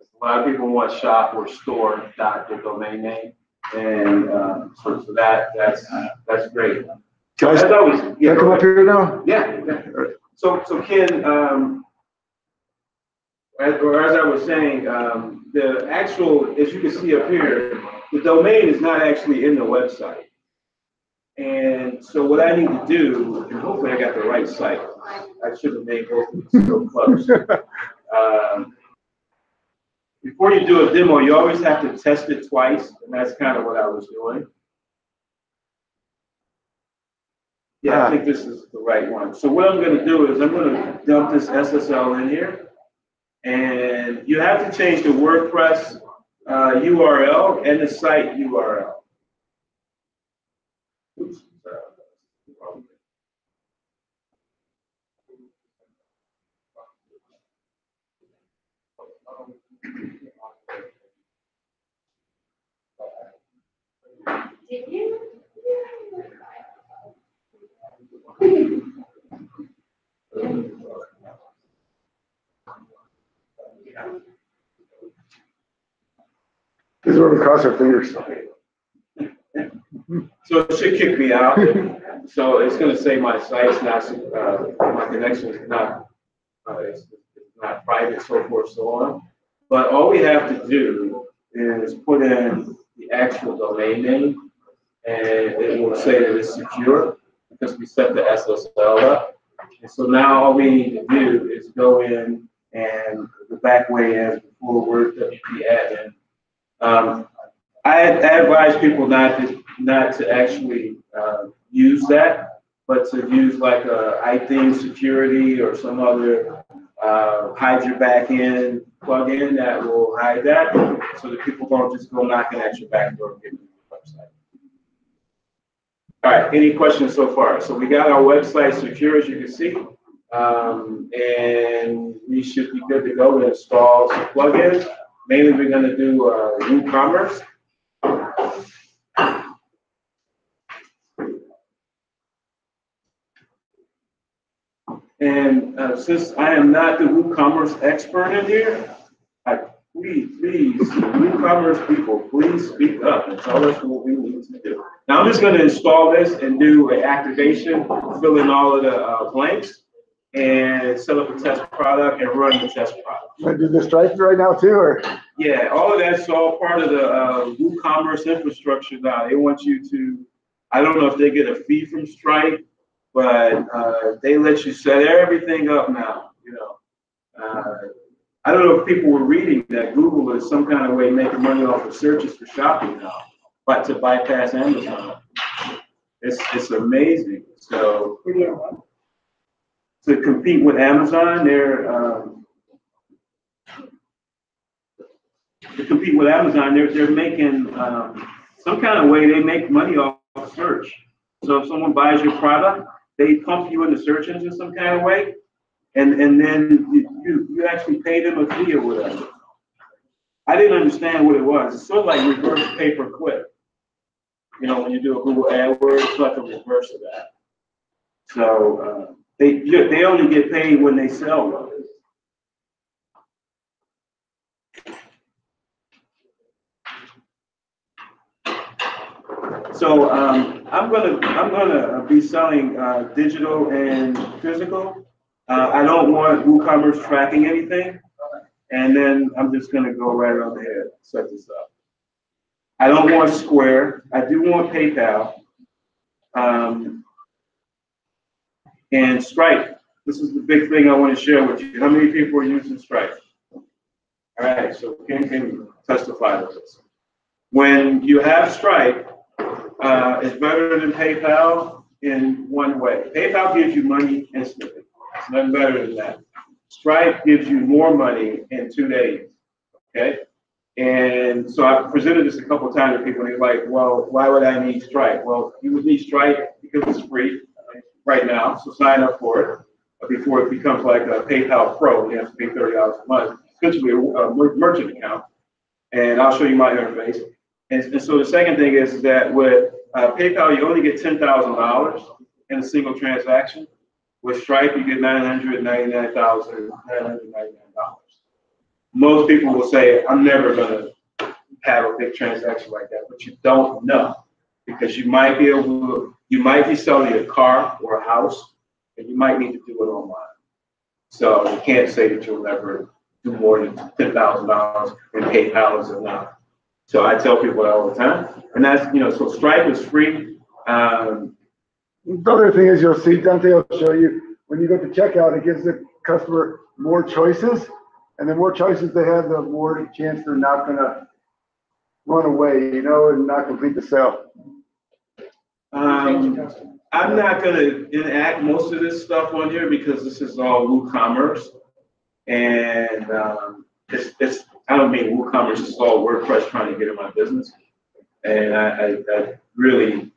A lot of people want shop or store dot their domain name, and so that's great. Can I come up here now? Yeah. So Ken, as I was saying, the actual, as you can see up here, the domain is not actually in the website. And so what I need to do, and hopefully I got the right site. I should have made both of these so close. Before you do a demo, you always have to test it twice, and that's kind of what I was doing. Yeah, I think this is the right one. So what I'm going to do is I'm going to dump this SSL in here, and you have to change the WordPress URL and the site URL. Oops. Did you? This is where we cross our fingers. So it should kick me out. So it's going to say my site's not, my connection is not, it's not private, so forth, so on. But all we have to do is put in the actual domain name, and it will say that it's secure because we set the SSL up. And so now all we need to do is go in and the back way as before WordWP admin. I advise people not to actually use that, but to use like a iThings security or some other hide your backend plugin that will hide that, so that people don't just go knocking at your back door and get to your website. All right, any questions so far? So we got our website secure, as you can see, and we should be good to go to install some plugins. Mainly, we're going to do WooCommerce. And since I am not the WooCommerce expert in here, please, WooCommerce people, please speak up and tell us what we need to do. Now I'm just going to install this and do an activation, fill in all of the blanks, and set up a test product and run the test product. Should I do the Stripe right now too, or? Yeah, all of that's all part of the WooCommerce infrastructure now. They want you to, I don't know if they get a fee from Stripe, but they let you set everything up now, you know. I don't know if people were reading that Google is some kind of way making money off of searches for shopping now, but to bypass Amazon. It's amazing. So to compete with Amazon, they're making some kind of way they make money off of search. So if someone buys your product, they pump you in the search engine some kind of way, and then you actually pay them a fee or whatever. I didn't understand what it was. It's sort of like reverse pay-per-click. You know, when you do a Google AdWords, it's like a reverse of that. So they only get paid when they sell them. So I'm gonna be selling digital and physical. I don't want WooCommerce tracking anything, and then I'm just gonna go right on ahead, set this up. I don't want Square. I do want PayPal, and Stripe. This is the big thing I want to share with you. How many people are using Stripe? All right, so can testify to this. When you have Stripe, it's better than PayPal in one way. PayPal gives you money instantly. It's nothing better than that. Stripe gives you more money in 2 days, okay? And so I've presented this a couple of times to people, and they're like, well, why would I need Stripe? Well, you would need Stripe because it's free right now, so sign up for it before it becomes like a PayPal Pro. You have to pay $30 a month, essentially a merchant account. And I'll show you my interface. And so the second thing is that with PayPal, you only get $10,000 in a single transaction. With Stripe, you get $999,999. Most people will say, I'm never going to have a big transaction like that, but you don't know, because you might be selling a car or a house, and you might need to do it online. So you can't say that you'll never do more than $10,000 in PayPal is enough. So I tell people that all the time, and that's, you know, so Stripe is free. The other thing is, you'll see, Dante will show you, when you go to checkout, it gives the customer more choices, and the more choices they have, the more chance they're not going to run away, you know, and not complete the sale. I'm not going to enact most of this stuff on here because this is all WooCommerce, and I don't mean WooCommerce, it's all WordPress trying to get in my business, and I really,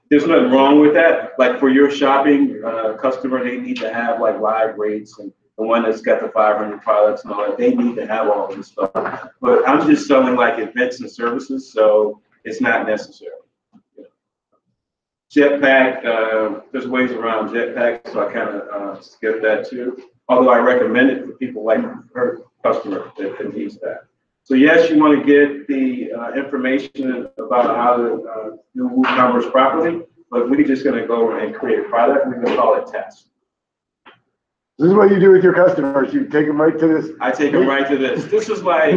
there's nothing wrong with that. Like for your shopping customer, they need to have like live rates, and the one that's got the 500 products and all that, they need to have all of this stuff. But I'm just selling like events and services, so it's not necessary. Jetpack, there's ways around Jetpack, so I kind of skip that too. Although I recommend it for people like her customer that needs that. So yes, you want to get the information about how to do WooCommerce properly, but we're just going to go and create a product. We're going to call it test. This is what you do with your customers. You take them right to this. I take them right to this. This is like,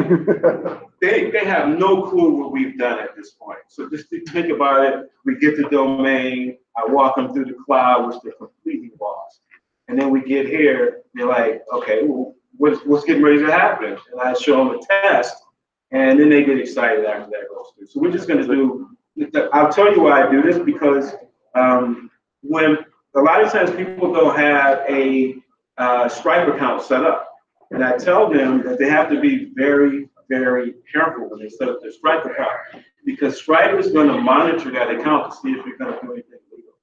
they have no clue what we've done at this point. So just think about it. We get the domain. I walk them through the cloud, which they're completely lost. And then we get here, they're like, okay, well, what's getting ready to happen? And I show them a test, and then they get excited after that goes through. So we're just going to do, I'll tell you why I do this, because when a lot of times people don't have a Stripe account set up. And I tell them that they have to be very, very careful when they set up their Stripe account, because Stripe is going to monitor that account to see if you're going to do anything legal.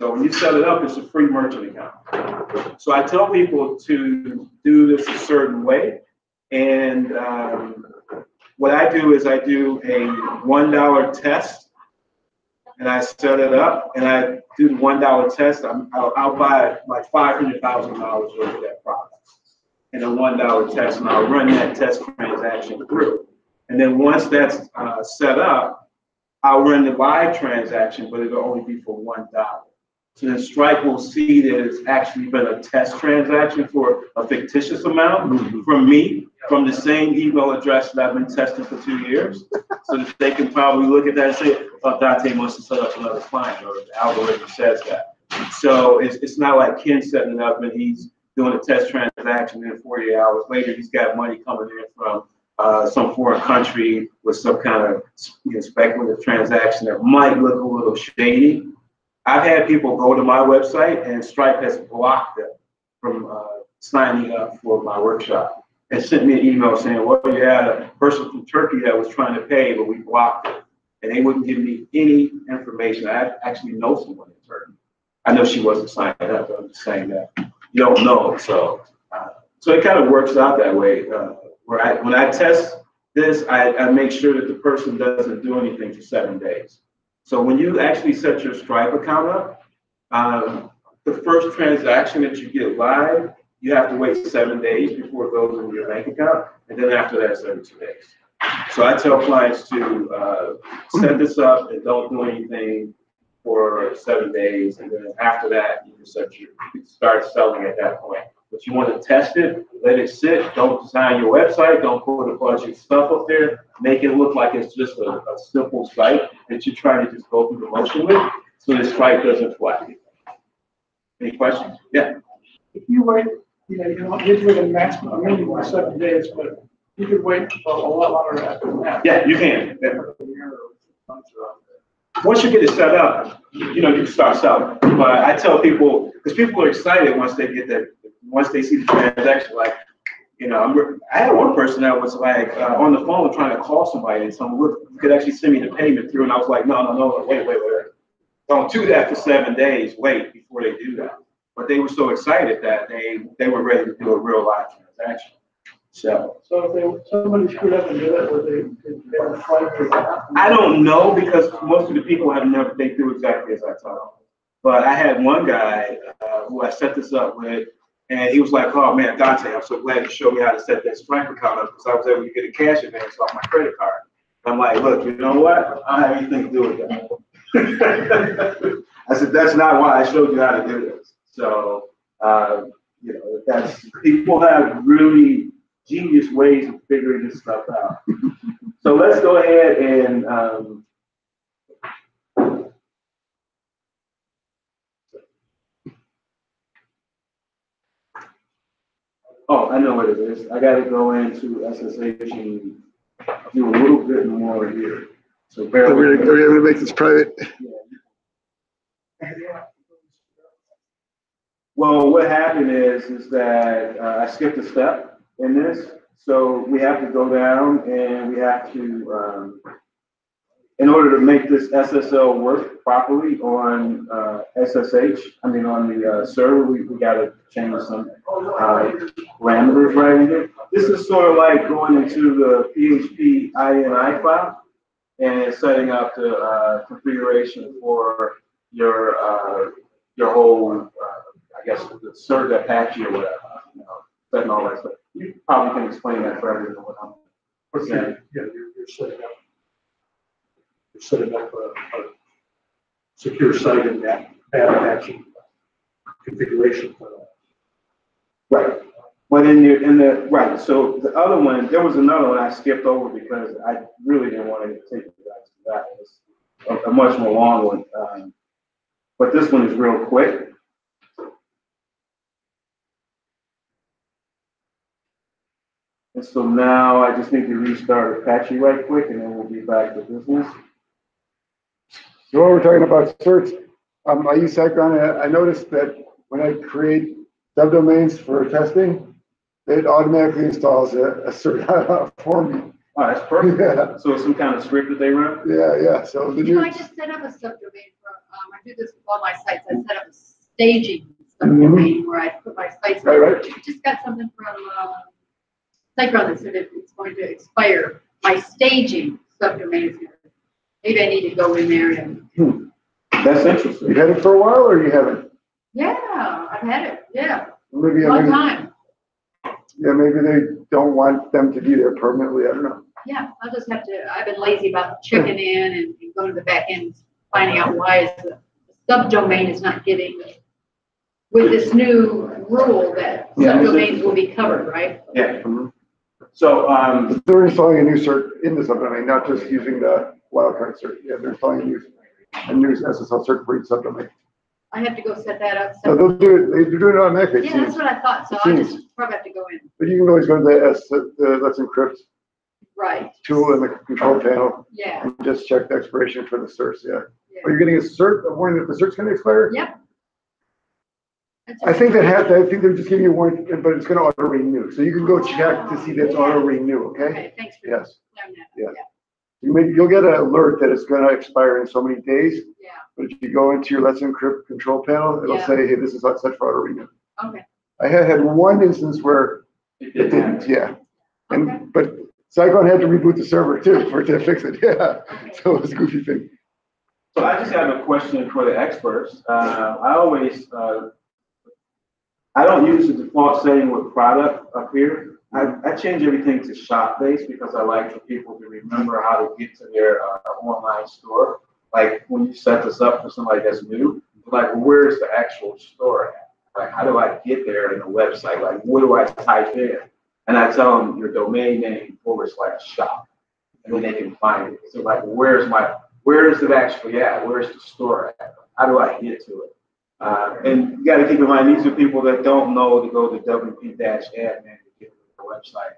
So when you set it up, it's a free merchant account. So I tell people to do this a certain way. And what I do is I do a $1 test, and I set it up, and I do the $1 test. I'll buy like $500,000 worth of that product in a $1 test, and I'll run that test transaction through. And then once that's set up, I'll run the live transaction, but it'll only be for $1. So then Stripe will see that it's actually been a test transaction for a fictitious amount from me, from the same email address that I've been testing for 2 years. So that they can probably look at that and say, oh, Dante must have set up another client, or the algorithm says that. So it's not like Ken setting it up and he's doing a test transaction, and 48 hours later, he's got money coming in from some foreign country with some kind of speculative transaction that might look a little shady. I've had people go to my website, and Stripe has blocked them from signing up for my workshop, and sent me an email saying, well, you had a person from Turkey that was trying to pay, but we blocked it. And they wouldn't give me any information. I actually know someone in Turkey. I know she wasn't signed up, but I'm just saying that you don't know. So it kind of works out that way. When I test this, I make sure that the person doesn't do anything for 7 days. So when you actually set your Stripe account up, the first transaction that you get live, you have to wait 7 days before it goes into your bank account, and then after that, it's 32 days. So I tell clients to set this up and don't do anything for 7 days, and then after that, you can start selling at that point. But you want to test it, let it sit, don't design your website, don't put a bunch of stuff up there, make it look like it's just a simple site that you're trying to just go through the motion with, so the Stripe doesn't flag. Any questions? Yeah. If you wait, you don't get to a maximum, a minimum of 7 days, but you could wait for a lot longer after that. Yeah, you can. Yeah. Once you get it set up, you can start selling. But I tell people, because people are excited once they get that, once they see the transaction, like, I had one person that was like on the phone trying to call somebody, and someone could actually send me the payment through, and I was like, no, wait. Don't do that for 7 days, wait before they do that. But they were so excited that they were ready to do a real live transaction. So if somebody screwed up and did that, would they have a flight for that? I don't know, because most of the people they do exactly as I tell them. But I had one guy who I set this up with, and he was like, oh man, Dante, I'm so glad you showed me how to set that Stripe account up, because I was able to get a cash advance off my credit card. And I'm like, look, you know what? I don't have anything to do with that. I said, that's not why I showed you how to do this. So, people have really genius ways of figuring this stuff out. So let's go ahead and oh, I know what it is. I got to go into SSH and do a little bit more here. So bear with me. Are we able to make this private? Well, what happened is that I skipped a step in this. So we have to go down, and we have to, in order to make this SSL work properly on SSH, on the server, we got to change some parameters right in here. This is sort of like going into the PHP INI file and setting up the configuration for your whole, I guess, the server Apache or whatever, setting all that stuff. You probably can explain that for everyone what I'm saying. Yeah, you're setting up a secure site in that Apache configuration for that. Right. But right, so the other one, there was another one I skipped over because I really didn't want to take you guys to that. It's a much more long one. But this one is real quick. And so now I just need to restart Apache right quick and then we'll be back to business. So while we're talking about certs, I use SiteGround. I noticed that when I create subdomains for testing, it automatically installs a cert for me. Oh, that's perfect. Yeah. So it's some kind of script that they run? Yeah. So the You know, new, I just set up a subdomain for, I do this with all my sites. I set up a staging subdomain where I put my sites. Right. I just got something from, SiteGround that said it's going to expire. My staging subdomain is here. Maybe I need to go in there and. That's interesting. you had it for a while or you haven't? Yeah, I've had it, yeah, Maybe, long time. Yeah, maybe they don't want them to be there permanently. I don't know. Yeah, I'll just have to, I've been lazy about checking in and going to the back end, finding out why is the subdomain is not getting, with this new rule that Yeah. subdomains will be covered, right? Yeah. So, They're installing a new cert in the subdomain, not just using the wildcard cert. Yeah, they're installing a new SSL cert for each subdomain. I have to go set that up. So they'll do it. They're doing it automatically. it Yeah, that's seems. what I thought, so It I seems. just probably have to go in. But you can always go to the Let's Encrypt Right, tool in the control panel yeah, and just check the expiration for the certs. Yeah. yeah. Are you getting a cert, a warning that the cert's going to expire? Yep. That's I think just- I think they're just giving you a warning, but it's going to auto renew. So you can go check to see that it's auto renew. Okay. Okay, thanks for Yes. clearing that Yeah. up. You'll get an alert that it's going to expire in so many days. Yeah, But if you go into your Let's Encrypt control panel, it'll Yeah. say, hey, this is set for auto renew. okay, I had one instance where it didn't, yeah. Okay. But SiteGround had to reboot the server too for it to fix it, yeah. So it was a goofy thing. so I just have a question for the experts. I always, I don't use the default setting with product up here. I change everything to shop based because I like for people to remember how to get to their online store. Like when you set this up for somebody that's new, like where's the actual store at? Like how do I get there in the website? Like what do I type in? And I tell them your domain name /shop, and then they can find it. So like where is it actually at? Where's the store at? How do I get to it? And you got to keep in mind these are people that don't know to go to WP-admin to get to the website.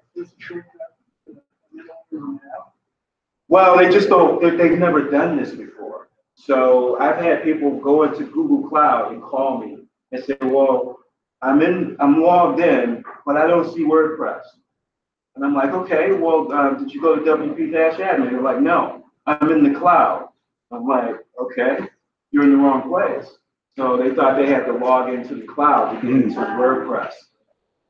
Well, they just don't. They've never done this before. So I've had people go into Google Cloud and call me and say, "Well, I'm logged in, but I don't see WordPress." And I'm like, "Okay, well, did you go to WP-admin?" They're like, "No, I'm in the cloud." I'm like, "Okay, you're in the wrong place." So they thought they had to log into the cloud to get into WordPress.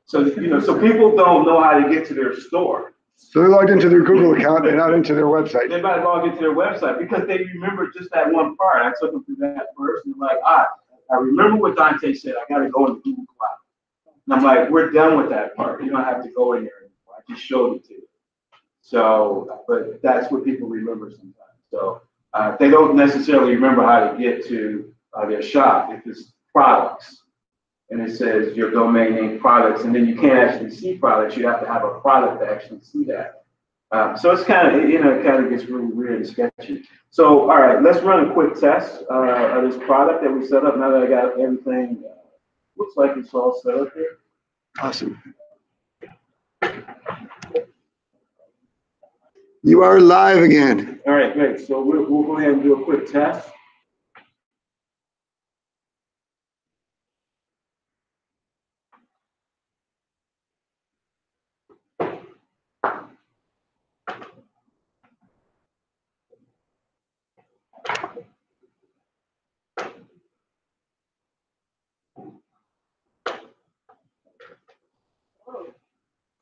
So so people don't know how to get to their store. So they logged into their Google account and not into their website. They might log into their website because they remember just that one part. I took them through that first, and they're like, I remember what Dantés said. I got to go into Google Cloud. And I'm like, we're done with that part. You don't have to go in there anymore. I just showed it to you. So, but that's what people remember sometimes. So they don't necessarily remember how to get to their shop if it's products. And it says your domain name products, and then you can't actually see products. You have to have a product to actually see that. So it's kind of, it kind of gets really weird and sketchy. So, all right, let's run a quick test of this product that we set up. Now that I got everything, looks like it's all set up here. Awesome. You are live again. All right, great. So we'll go ahead and do a quick test.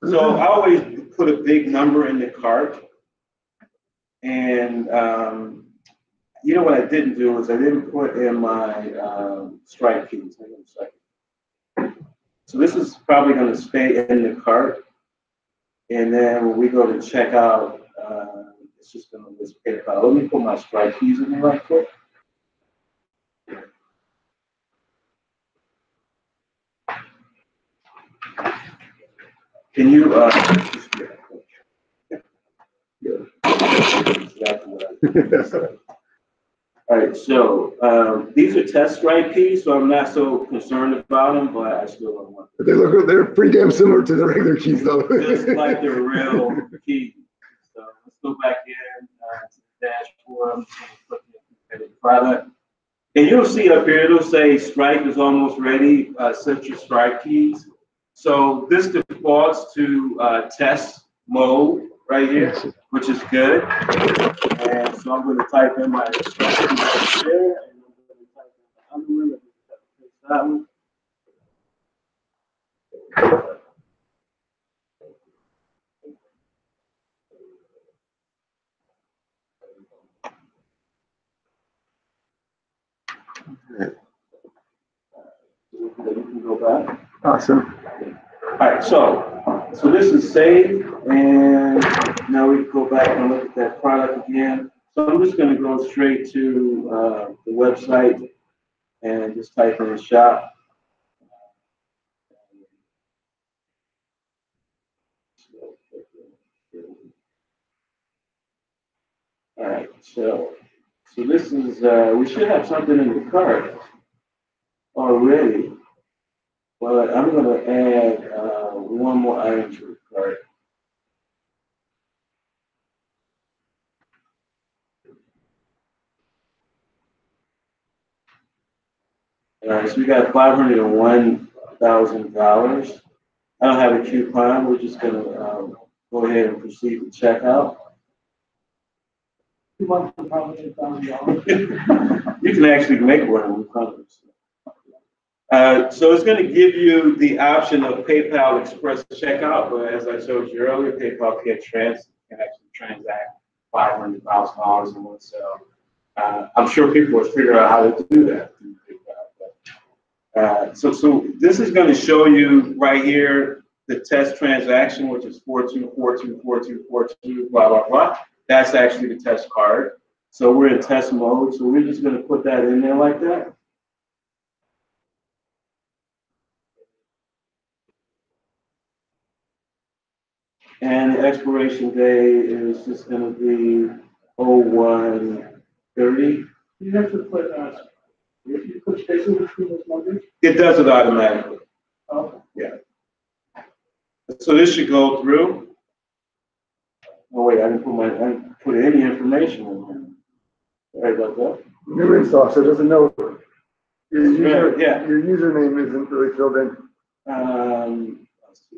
So I always put a big number in the cart. And what I didn't do is I didn't put in my strike keys. Hang on a second. So this is probably going to stay in the cart. And then when we go to check out, it's just going to list PayPal. Let me put my strike keys in there right quick. Can you, all right, so these are test stripe keys, so I'm not so concerned about them, but I still don't want them. They're pretty damn similar to the regular keys though. Just like the real keys. So let's go back in to the dashboard. I'm just going to click the product. And you'll see up here, it'll say Stripe is almost ready, set your Stripe keys. So this defaults to test mode right here, which is good. And so I'm going to type in my Stripe key right there, and I'm going to type in the other one. That one. You can go back. Awesome. All right, so this is saved, and now we can go back and look at that product again. So I'm just going to go straight to the website and just type in shop. All right, so this is we should have something in the cart already. But I'm going to add one more item to the cart. All right, so we got $501,000. I don't have a coupon. We're just going to go ahead and proceed to checkout. You want probably $8,000. You can actually make one of them. So it's going to give you the option of PayPal Express checkout, but as I showed you earlier, PayPal can actually transact $500,000 in one sale. I'm sure people will figure out how to do that through PayPal. So this is going to show you right here the test transaction, which is 42424242, blah blah blah. That's actually the test card. So we're in test mode. So we're just going to put that in there like that. And the expiration day is just going to be 01/30. You have to put, you put spaces between those numbers? It does it automatically. Oh. Yeah. So this should go through. Oh wait, I didn't put any information in there. Sorry about that. New install, so it doesn't know your Your username isn't really filled in. Let's see.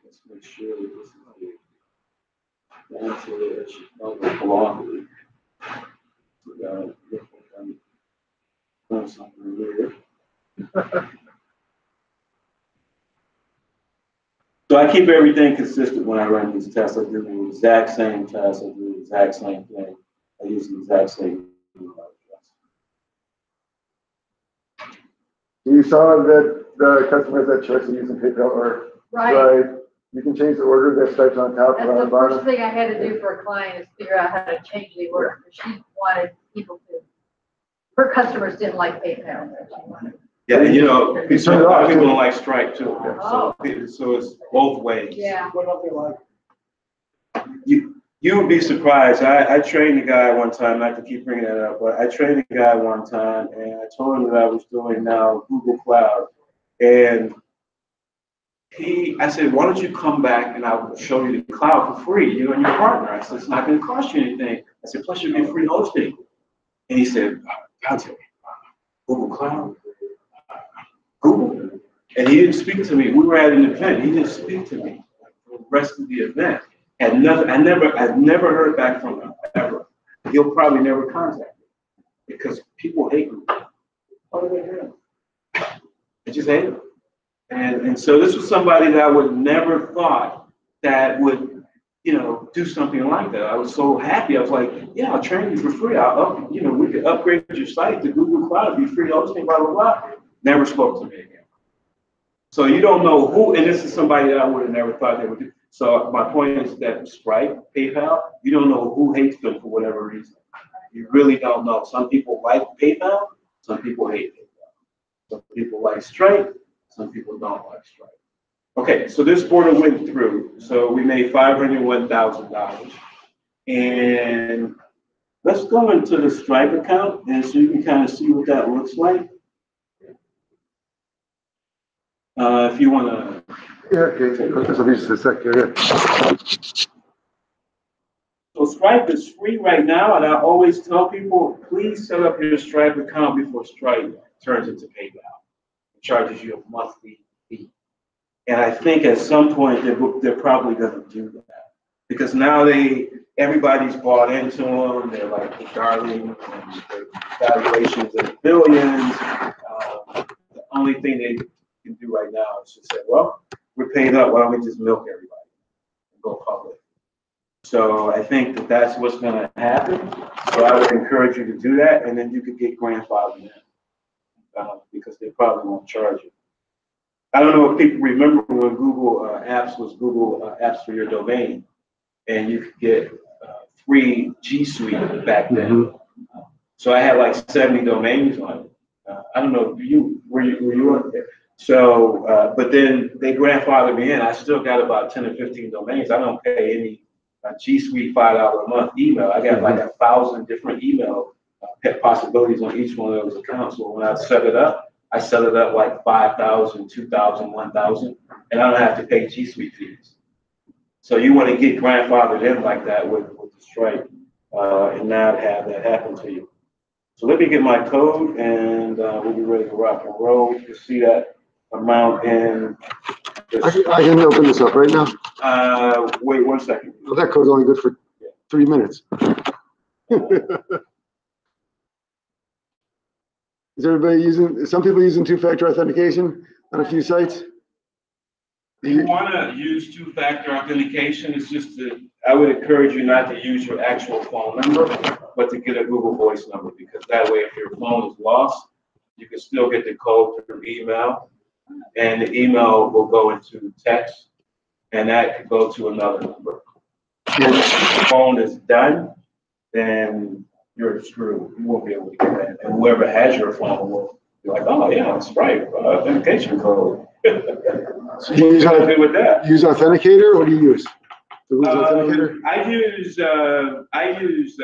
Let's make sure that this is the answer that should belong. We got done something weird. So I keep everything consistent when I run these tests. I do the exact same test. I do the exact same thing. I use the exact same email address. You saw that the customer has that choice of using PayPal or Stripe. You can change the order that Stripe's on top. That's the first thing I had to do for a client is figure out how to change the order, because she wanted people to, her customers didn't like PayPal, but she wanted. Yeah, you know, a lot of people don't like Stripe too. Oh. So it's both ways. Yeah. What about they like? You would be surprised. I trained a guy one time, not to keep bringing that up, but I trained a guy one time and I told him that I was doing now Google Cloud. And I said, why don't you come back and I'll show you the cloud for free, you and your partner. I said, it's not going to cost you anything. I said, plus you get free hosting. And he said, Dante, Google Cloud? Google. And he didn't speak to me. We were at an event. He didn't speak to me for the rest of the event. I've never heard back from him, ever. He'll probably never contact me because people hate Google. How do they hear it? They just hate him. And so this was somebody that I would never thought that would, you know, do something like that. I was so happy. I was like, yeah, I'll train you for free. We could upgrade your site to Google Cloud, be free hosting, blah, blah, blah. Never spoke to me again. So you don't know who, and this is somebody that I would have never thought they would do. So my point is that Stripe, PayPal, you don't know who hates them for whatever reason. You really don't know. Some people like PayPal, some people hate PayPal. Some people like Stripe, some people don't like Stripe. Okay, so this order went through. So we made $501,000. And let's go into the Stripe account and so you can kind of see what that looks like. If you want to. Yeah, okay. This will be just a second. So Stripe is free right now, and I always tell people, please set up your Stripe account before Stripe turns into PayPal. It charges you a monthly fee. And I think at some point they're probably going to do that because now everybody's bought into them. They're like the darling, and their valuations in the billions. The only thing they can do right now is just say, well, we're paid up. Why don't we just milk everybody and go public? So I think that's what's going to happen. So I would encourage you to do that, and then you could get grandfathered in because they probably won't charge you. I don't know if people remember when Google Apps was Google Apps for your domain, and you could get free G Suite back then. So I had like 70 domains on it. I don't know, were you on there? So, but then they grandfathered me in. I still got about 10 or 15 domains. I don't pay any G Suite $5 a month email. I got like 1,000 different email possibilities on each one of those accounts. So when I set it up like 5,000, 2,000, 1,000, and I don't have to pay G Suite fees. So you want to get grandfathered in like that with the Stripe and not have that happen to you. So let me get my code and we'll be ready to rock and roll. You can see that amount in. I can open this up right now. Wait 1 second. Well, that code's only good for 3 minutes. Is everybody some people using two-factor authentication on a few sites? If you want to use two-factor authentication, it's just I would encourage you not to use your actual phone number, but to get a Google Voice number, because that way, if your phone is lost, you can still get the code through email, and the email will go into text, and that could go to another number. If your phone is done, then you're screwed. You won't be able to get that. And whoever has your phone will be like, oh, yeah, it's right, authentication code. So you use with that. Use Authenticator, or do you use? Authenticator? I use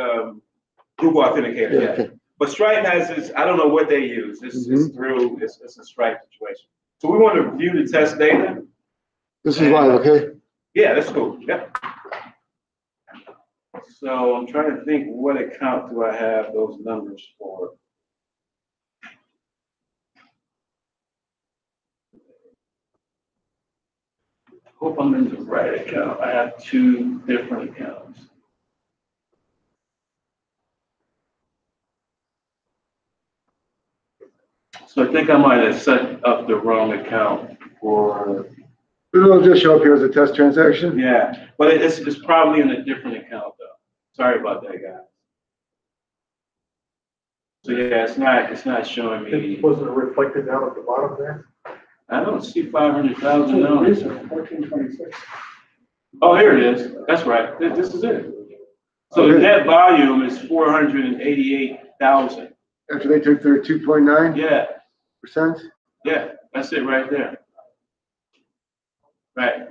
Google Authenticator, yeah. Okay. But Stripe has this, I don't know what they use. It's a Stripe situation. So we want to view the test data. This is live, okay? Yeah, that's cool. Yep. So I'm trying to think, what account do I have those numbers for? Hope I'm in the right account. I have 2 different accounts. So I think I might have set up the wrong account for. It'll just show up here as a test transaction. Yeah, but it's probably in a different account though. Sorry about that, guys. So yeah, it's not showing me. Wasn't it reflected down at the bottom there? I don't see 500,000 now. 1426. Oh, here it is. That's right. This is it. So the net volume is 488,000. After they took their 2.9%? Yeah. Yeah, that's it right there. Right.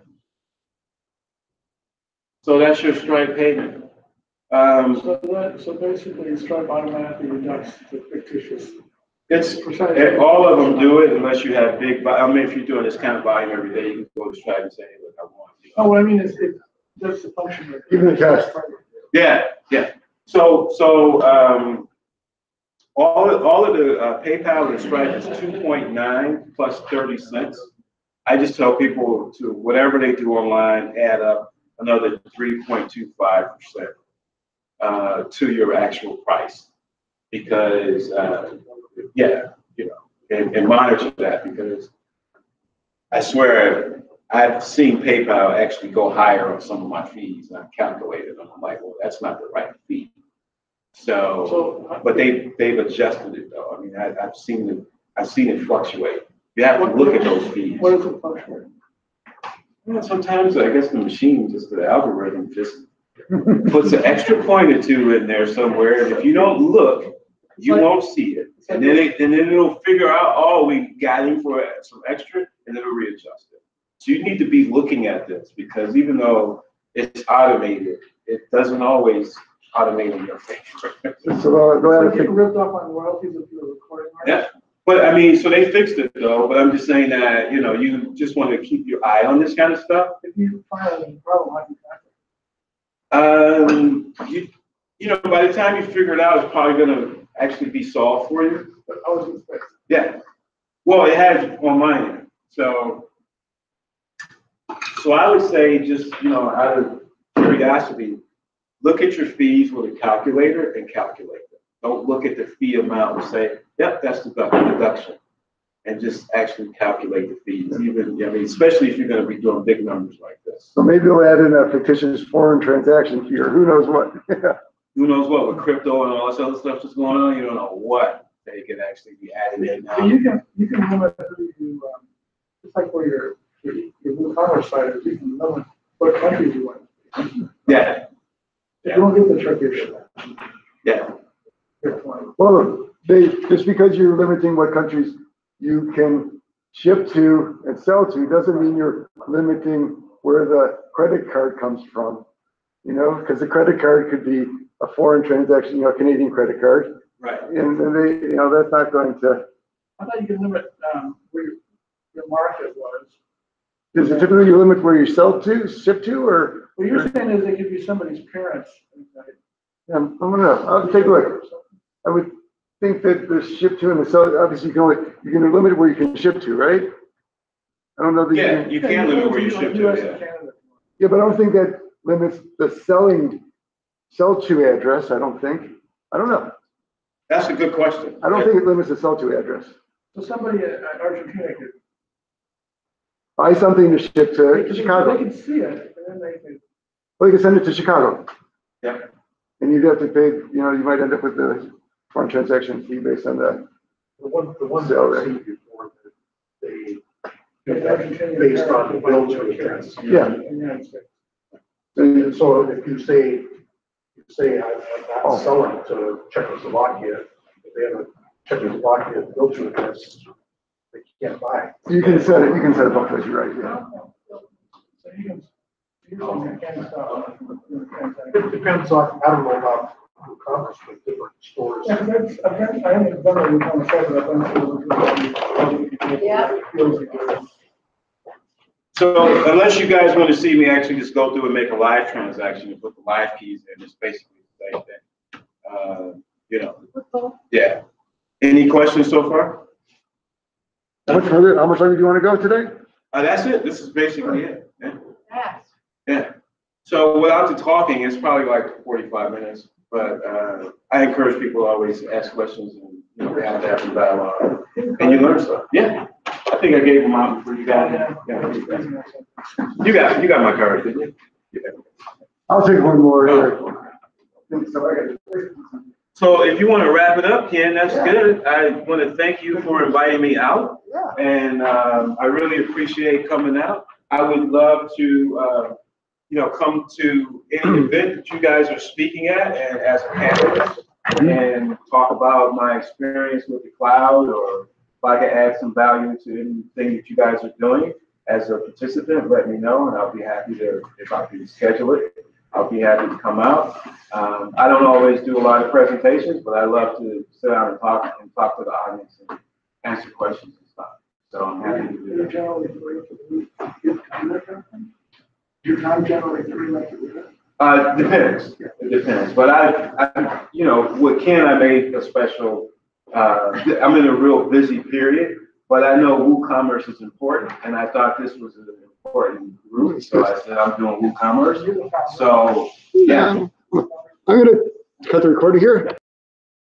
So that's your Stripe payment. So basically, Stripe automatically deducts the fictitious. It's percentage. all of them do it unless you have big. I mean, if you're doing this kind of volume every day, you can go to Stripe and say, hey, look, I want to. Oh, what I mean is, that's the function. Right? Even the test. Yeah. So all of the PayPal and Stripe is 2.9 plus 30 cents. I just tell people to whatever they do online, add up another 3.25% to your actual price, because and monitor that, because I swear I've seen PayPal actually go higher on some of my fees, and I've calculated them. I'm like, well, that's not the right fee. So but they've adjusted it though. I mean, I've seen it fluctuate. You have to look at those fees. What does it fluctuate? Well, sometimes I guess the machine, just the algorithm, just puts an extra point or two in there somewhere, and if you don't look, You won't see it. And then it'll figure out, oh, we got him for some extra, and then it'll readjust it. So you need to be looking at this, because even though it's automated, it doesn't always automate in your favor. So go ahead and Get ripped off on royalties if you're recording. Yeah, but I mean, so they fixed it though, but I'm just saying that, you know, you just want to keep your eye on this kind of stuff. If you find a problem, how do you tackle it? You know, by the time you figure it out, it's probably gonna actually be solved for you. But I was gonna say, Yeah. Well, it has on mine. So I would say, just, you know, out of curiosity, look at your fees with a calculator and calculate them. Don't look at the fee amount and say, yep, that's the deduction. And just actually calculate the fees. Even, I mean, especially if you're going to be doing big numbers like this. So maybe we'll add in a fictitious foreign transaction fee, or who knows what. Who knows what, with crypto and all this other stuff that's going on, you don't know what they can actually be added in now. so you can limit who you, just like for your WooCommerce site, you can limit what countries you want. Yeah. You don't get the Turkish. Yeah. Good point. Well, just because you're limiting what countries you can ship to and sell to, doesn't mean you're limiting where the credit card comes from. You know, because the credit card could be a foreign transaction, you know, a Canadian credit card. Right. And they, you know, that's not going to. I thought you could limit where your market was. Is it typically you limit where you sell to, ship to, or? What you're saying is they give you somebody's parents. Yeah, I'm gonna, I'll take a look. I would think that the ship to and the sell, obviously you can limit where you can ship to, right? I don't know that Yeah, you can limit where you ship to. US Yeah. and Canada. Yeah, but I don't think that limits the sell to address, I don't think. I don't know. That's a good question. I don't think it limits the sell to address. So somebody in Argentina could. Buy something to ship to Chicago. They can see it, and then they can. Well, you can send it to Chicago. Yeah. And you'd have to pay, you know, you might end up with the foreign transaction fee based on that. The one Sale that I've rate. seen before, that based on the bill to address. Yeah. And so if you say I'm not selling to Czechoslovakia, if they have a Czechoslovakia bill to address, they can't buy. You can set it, both ways, you're right, yeah. So you can. You can stop. It depends on, I don't know about WooCommerce, but different stores. Yeah, that's, I haven't done it with my site, but I've done it. Yeah. So unless you guys want to see me actually just go through and make a live transaction and put the live keys in, it's basically the same thing. You know, yeah. Any questions so far? How much longer do you want to go today? That's it. This is basically it. Yeah. Yes. Yeah. So without the talking, it's probably like 45 minutes. But I encourage people to always ask questions and, you know, have some dialogue. And you learn stuff. Yeah. I think I gave them out before you got it. Yeah. You got my card, didn't you? Yeah. I'll take one more here. So if you want to wrap it up, Ken, that's good. I want to thank you for inviting me out. Yeah. And I really appreciate coming out. I would love to, you know, come to any event that you guys are speaking at and as a panelist and talk about my experience with the cloud, or if I can add some value to anything that you guys are doing as a participant, let me know, and I'll be happy to, if I can schedule it, I'll be happy to come out. I don't always do a lot of presentations, but I love to sit down and talk to the audience and answer questions and stuff. So I'm happy to do that. Your time generally pretty much. Depends. It depends. But I, you know, with Ken, I made a special. I'm in a real busy period, but I know WooCommerce is important, and I thought this was an important group, so I said I'm doing WooCommerce. So yeah. I'm gonna cut the recording here.